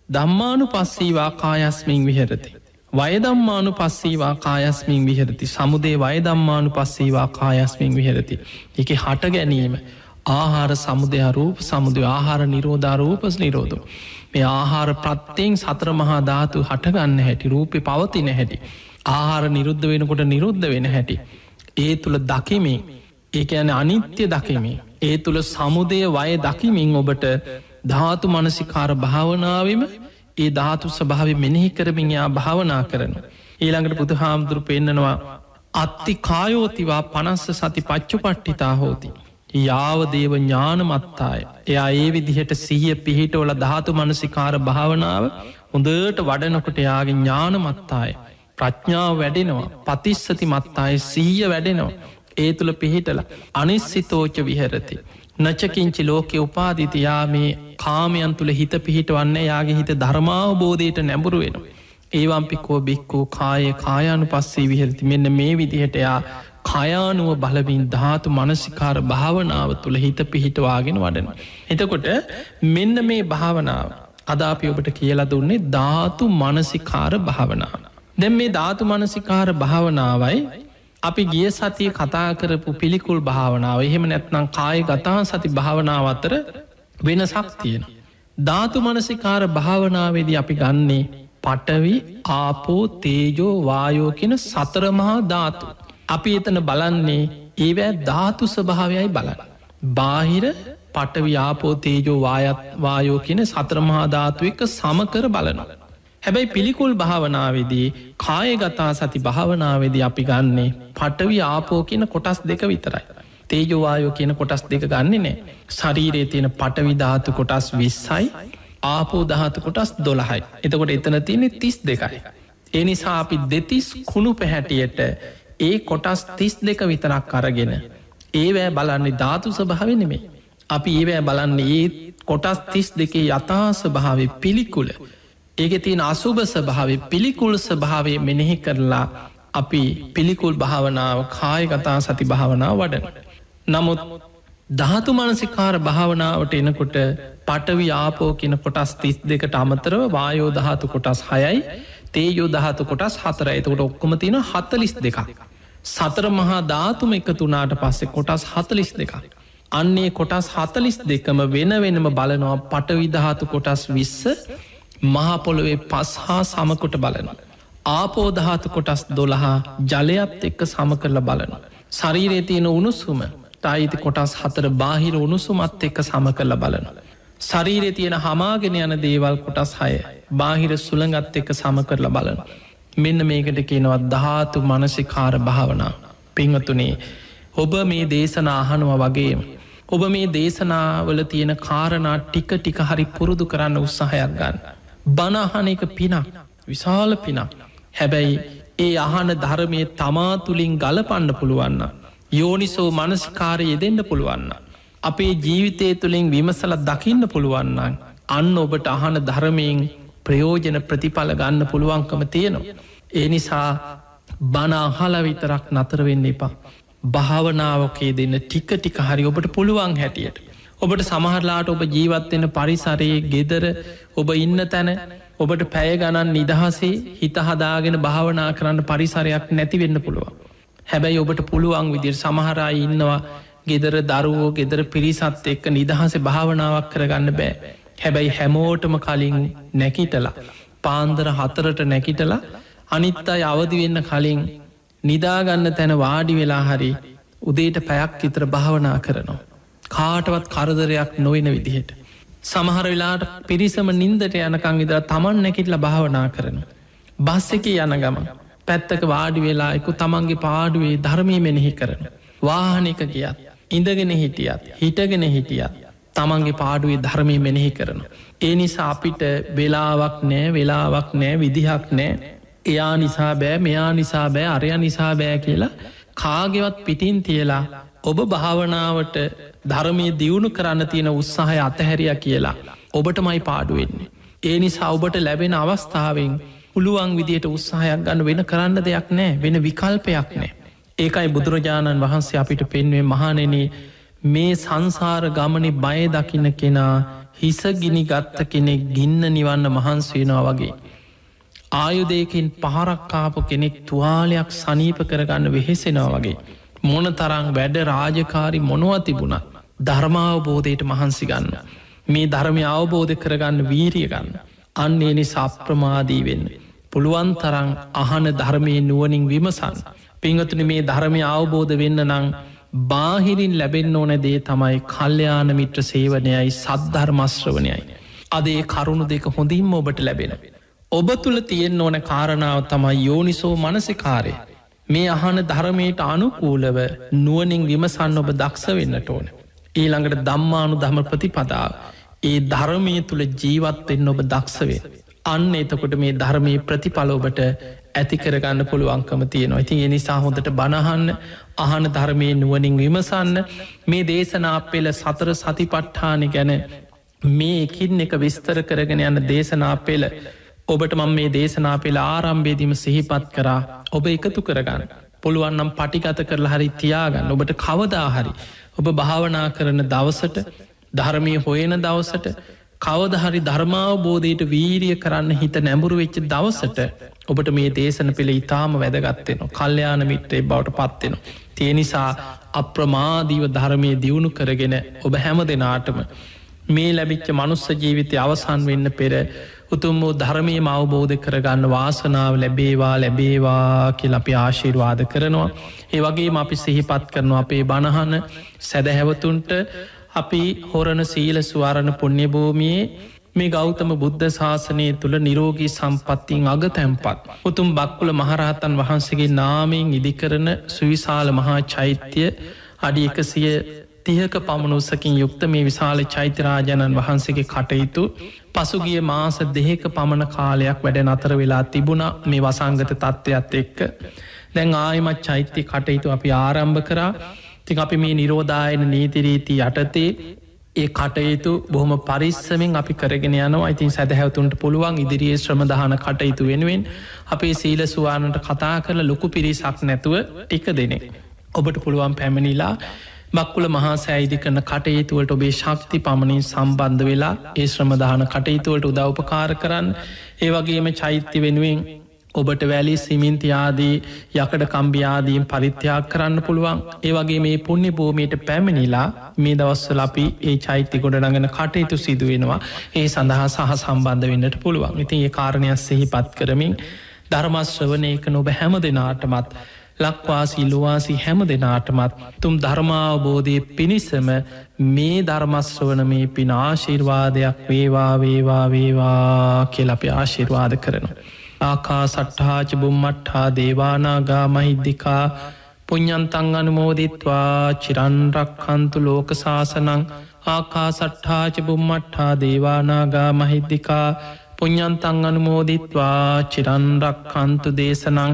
දම්මානු පස්සීවා කායස්මින් විහරති. වයදම්මානු පස්සීවා කායස්මින් විහරති. සමුදේ වයදම්මානු පස්සීවා කායස්මින් විහරති. එක හට ගැනීම ආහාර සමුදය රූප සමුදය ආහාර නිරෝධාරූපස් නිරෝධෝ. මේ ආහාර ප්‍රත්්‍යයෙන් සතර මහා ධාතු හටගන්න හැටි රූපය පවතින හැටි. ආහාර නිරුද්ධ වෙනකොට නිරුද්ධ වෙන හැටි. ඒ තුළ දකිමින් ඒක ඇන අනිත්‍ය දකිමින් ඒ තුළ සමුදය වය දකිමින් ඔබට ධාතු මනසිකාර භාවනාවම ඒ ධාතු ස්වභාව මෙනෙහි කරමින් යා භාවනා කරන. ඊළඟට බුදු හාමුදුරු පෙන්න්නනවා අත්ති කායෝතිවා පනස්ස සති පච්චු පට්ටිතා හෝති. යාව දේව ඥානමත්තාය. එයා ඒ විදිහට සිහිය පිහිටවල ධාතු මනසිකාර භාවනාව හොඳට වඩනකොට යාගේ ඥානමත්තාය. ප්‍රඥාව වැඩෙනවා පතිස්සති මත්තාය සීය වැඩෙනවා. ඒ තුළ පිහිටල අනිස්සිතෝච විහරති. නචකින්චි ලෝකෙ උපාදිතියා මේ කාමයන් තුළ හිත පිහිටවන්න යාගේ හිත ධර්මාවබෝධයට නැඹුරු වෙන. ඒවම්පිකෝ බික්කෝ කායේ කායානු පස්සේ විහරති මෙන්න මේ විදිහට යා කයානුව බලමින් ධාතු මනසිකාර භාවනාව තුළ හිත පිහිටවාගෙන වඩන. එතකොට මෙන්න මේ භාවනාව අදාපි ඔබට කියලා දුන්නේ ධාතු මනසිකාර භාවනාව. දැන් මේ ධාතු මනසිකාර භාවනාවයි අපි ගිය සතිය කතා කරපු පිළිකුල් භාවනාව එහෙම නැත්නම් කාය ගතා සති භාවනාව අතර වෙනසක් තියෙන. ධාතු මනසිකාර භාවනාවේදී අපි ගන්නේ පටවි ආපෝ තේජෝ වායෝ කියන සතර මහා ධාතු. අපි එතන බලන්නේ ඒවැ ධාතු ස්වභාවයයි බලන්න. බාහිර පටවි ආපෝ තේජෝ වායෝ කියන සතර මහා ධාතු එක සමකර බලනවා. හැබැයි පිළිකුල් භාවනාවේදී කායගතා සති භාවනාවේදී අපි ගන්නේ පටවි ආපෝ කියන කොටස් දෙක විතරයි. තේජෝවායෝ කියන කොටස් දෙක ගන්නේ නෑ. ශරීරයේ තියෙන පටවි ධාතු කොටස් 20යි ආපෝ ධාතු කොටස් 12යි. එතකොට එතන තියෙන්නේ 32යි. ඒ නිසා අපි දෙතිස් කුණු පැහැටියට ඒ කොටස් 32 විතරක් අරගෙන ඒවැ බලන්නේ ධාතු ස්වභාව නෙමේ. අපි ඒවැ බලන්නේ ඒ කොටස් 32 යථා ස්වභාවය පිළිකුල ඒක තියෙන අසුභ ස්වභාව පිළිකුල් ස්වභාවය මෙනෙහි කරලා අපි පිළිකුල් භාවනාව කායගතා සති භාවනාව වඩන. නමුත් ධාතු මනසිකාර භාවනාවට එනකොට පටවි ආපෝ කියන කොටස් 32ට අමතරව වායෝ ධාතු කොටස් 6යි තේජෝ ධාතු කොටස් 4යි. එතකොට ඔක්කොම තියෙන 42ක්. සතර මහා ධාතුම එකතු වුණාට පස්සේ කොටස් 42ක්. අන්නේ කොටස් 42ම වෙන වෙනම බලනවා පටවි ධාතු කොටස් 20 මහපොළොවේ පස් හා සමකොට බලන. ආපෝධාතු කොටස් 12 ජලයත් එක්ක සම කරල බලන. ශරීරයේ තියෙන උණුසුම ටයිති කොටස් 4 බාහිර උණුසුමත් එක්ක සම කරල බලන. ශරීරයේ තියෙන හමාගෙන යන දේවල් කොටස් 6 බාහිර සුළඟත් එක්ක සම කරල බලන. මෙන්න මේකට කියනවත් ධාතු මනසිකාර භාවනා. පිංහතුනේ ඔබ මේ දේශනා අහනුව වගේම ඔබ මේ දේශනාවල තියෙන කාරණා ටික ටික හරි පුරුදු කරන්න උත්සාහයක් ගන්න. බණහන එක පිනක් විශාල පිනක්. හැබැයි ඒ අහන ධර්මය තමා තුළින් ගලපන්න පුළුවන්න. යෝනිසෝ මනසිකාරය යෙදෙන්ට පුළුවන්න. අපේ ජීවිතය තුළින් විමසල දකින්න පුළුවන්න. අන්න ඔබට අහන ධර්මයෙන් ප්‍රයෝජන ප්‍රතිඵල ගන්න පුළුවන්කම තියෙනවා. ඒ නිසා බණ අහල විතරක් නතරවෙන්න එපා. භාවනාවකේ දෙන්න ටික ටික හරි ඔබට පුළුවන් හැටියට. ඔබට සමහරලාට ඔබ ජීවත්වෙන පරිසරයේ ගෙදර ඔබ ඉන්න තැන ඔබට පැය ගණන් නිදහසේ හිත හදාගෙන භාවනා කරන්න පරිසරයක් නැති වෙන්න පුළුවන්. හැබැයි ඔබට පුළුවන් විදිහට සමහර අය ඉන්නවා ගෙදර දරුවෝ ගෙදර පිරිසත් එක්ක නිදහසේ භාවනාවක් කරගන්න බෑ. හැබැයි හැමෝටම කලින් නැකිටලා පාන්දර 4ට නැකිටලා අනිත් අය අවදි වෙන්න කලින් නිදාගන්න තැන වාඩි වෙලා හරි උදේට පැයක් විතර භාවනා කරනවා. කාටවත් කරදරයක් නොවන විදිහට. සමහර වෙලාට පිරිසම නින්දට යනකං ඉදලා තමන් නැකිටලා භාවනා කරන. බස් එක යන ගම පැත්තක වාඩි වෙලා එක්කු තමන්ගේ පාඩුවේ ධර්මය මෙනෙහි කරන. වාහනක ගියත් ඉඳගෙන හිටියත් හිටගෙන හිටියත් තමන්ගේ පාඩුවේ ධර්මය මෙනෙහි කරන. ඒ නිසා අපිට වෙලාවක් නෑ විදිහක් නෑ එයා නිසා බෑ මෙයා නිසා බෑ අරය නිසා බෑ කියලා කාගෙවත් පිටින් තියලා ඔබ භාවනාවට ධර්මය දියුණු කරන්න තියෙන උත්සාහය අතහැරිය කියලා ඔබට මයි පාඩුවෙන්නේ. ඒ නිසා ඔබට ලැබෙන අවස්ථාවෙන් පුළුවන් විදියට උත්සාහයක් ගන්න වෙන කරන්න දෙයක් නෑ වෙන විකල්පයක් නෑ. ඒකයි බුදුරජාණන් වහන්සේ අපිට පෙන්වේ මහණෙනි මේ සංසාර ගමනේ බය දකින්න කෙනා හිසගිනි ගත්ත කෙනෙක් ගින්න නිවන්න මහන්සේනවා වගේ. ආයුදයකින් පහරක්කාපු කෙනෙක් තුවාලයක් සනීප කරගන්න වෙහෙසෙනවා වගේ. මොන තරං වැඩ රාජකාරි මොනවා තිබුණත් ධර්මාවබෝධයට මහන්සි ගන්න. මේ ධර්මය අවබෝධ කරගන්න වීරිය ගන්න. අන්නේ නිසා අප්‍රමාදී වෙන්න. පුළුවන් තරං අහන ධර්මය නුවනින් විමසන්න. පිංහතුන මේ ධර්මය අවබෝධ වෙන්න නං බාහිරින් ලැබෙන්න ඕන දේ තමයි කල්්‍යයාන මිත්‍ර සේවනයයි සද්ධර්මශ්‍රවනයයි. අදේ කරුණු දෙක හොඳින්ම ඔබට ලැබෙන. ඔබ තුළ තියෙන් ඕන කාරණාව තමයි යෝනිසෝ මනසිකාරය. මේ අහන ධර්මයට අනුකූලව නුවනින් විමසන්න ඔබ දක්ෂ වෙන්නට ඕන. ඊළඟට දම්මානු දම ප්‍රතිපදාව. ඒ ධර්මය තුළ ජීවත්වෙන්න ඔබ දක්ෂවේ. අන්න එතකොට මේ ධර්මය ප්‍රතිඵල ඔබට ඇති කරගන්න පුළුවන්කම තියෙනවා. ඉතින් එනිසා හොඳට බණහන්න අහන ධර්මය නුවනින් විමසන්න මේ දේශනා පෙළ සතර සතිපට්ඨාන ගැන මේ එකින් එක විස්තර කරගෙන යන්න දේශනා පෙළ ඔබට මම මේ දේශනා පෙළ ආරම්භේදීම සිහිපත් කරා ඔබ එකතු කරගන්න. පුළුවන්නම් පටිගත කරලා හරි තියාගන්න ඔබට කවදාහරි. ඔබ භාවනා කරන දවසට ධර්මය හොයන දවසට කවදහරි ධර්මාවබෝධයට වීරිය කරන්න හිත නැඹුරු වෙච්ච දවසට ඔබට මේ දේශන පෙළ ඉතාම වැදගත්වෙනවා. කල්්‍යයාන මිත්‍රේ බවට පත්වෙනවා. තිය නිසා අප්‍රමාදීව ධර්මය දියුණු කරගෙන ඔබ හැම දෙනාටම මේ ලැබිච්ච මනුස්ස ජීවිතය අවසන් වෙන්න පෙර උතුම් වූ ධර්මය අවබෝධ කරගන්න වාසනාව ලැබේවා කියල අපි ආශිර්වාද කරනවා. ඒ වගේ අපි සිහිපත් කරනවා අපේ බණහන සැදැහැවතුන්ට අපි හොරණ සීල ස්වාරණ පුුණ්‍ය භූමියයේ මේ ගෞතම බුද්ධ ශාසනය තුළ නිරෝගී සම්පත්තියෙන් අග තැන්පත්. උතුම් බක්කුල මහරහතන් වහන්සේගේ නාමයෙන් ඉදිකරන සුවිශාල මහා චෛත්‍යය අඩි 130ක පමණුසකින් යුක්ත මේ විශාල චෛත්‍යරාජනන් වහන්සේගේ කටයුතු පසුගිය මාස 2ක පමණ කාලයක් වැඩ නතර වෙලා තිබුණ මේ වසංගත තත්ත්වයක් එක්ක. දැන් ආයමත් චෛත්‍ය කටයුතු අපි ආරම්භ කරා. තික අපි මේ නිරෝධායන නීතිරීති යටතේ ඒ කටයුතු බොහොම පරිස්සමෙන් අපි කරගෙන යනවා. ඉතින් සැදැහැවතුන්ට පුළුවන් ඉදිරියේ ශ්‍රමදාන කටයුතු වෙනුවෙන් අපේ සීල සුවානට කතා කරල ලොකු පිරිසක් නැතුව ටික දෙනෙ. ඔබට පුළුවන් පැමිණිලා බක්කුල මහා සෑයිදි කරන කටයුතුවලට ඔබේ ශක්ති පමණින් සම්බන්ධ වෙලා ඒ ශ්‍රමදාන කටයුතුවලට උදව්පකාර කරන්න. ඒ වගේම චෛත්‍ය වෙනුවෙන් ඔබට වැලි සිමින්තියාදී යකඩ කම්බියාදීම් පරිත්‍යාග කරන්න පුළුවන්. ඒ වගේ මේ පුුණ්‍ය භූමියට පැමිණිලා මේ දවස්වල අපි ඒ චෛත්‍ය ගොඩ නඟන කටයුතු සිදුවෙනවා. ඒ සඳහා සහ සම්බන්ධ වෙන්නට පුළුවන්. ඉතින් ඒ කාරණයක් සිහිපත් කරමින් ධර්මශ්‍රවනයක නොබ හැම දෙනාටමත් ලක්වාසී ලොවාසි හැම දෙනාටමත් තුම් ධර්මාවබෝධය පිණිසම මේ ධර්මශ්‍රවන මේ පින ආශිර්වාදයක් වේවා කියල අපි ආශිර්වාද කරනවා. ආකා සට්හාච බුම්මට්හා දේවානාගා මහිද්දිකා පුඤ්ඤන්තං අනුමෝදිත්වා චිරන්රක්ඛන්තු ලෝක සාසනං. ආකා සට්හාච බුම්මට්හා දේවානාගා මහිද්දිකා පුඤ්ඤන්තං අනුමෝදිත්වා චිරන්රක්ඛන්තු දේශනං.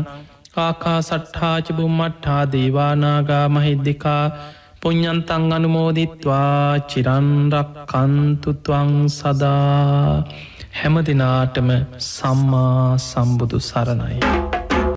ආකා සට්හාච බුම්මට්හා දේවානාගා මහිද්දිකා පුඤ්ඤන්තං අනුමෝදිත්වා චිරන්රක්ඛන්තු ත්වං සදා. හැම දිනාටම සම්මා සම්බුදු සරණයි.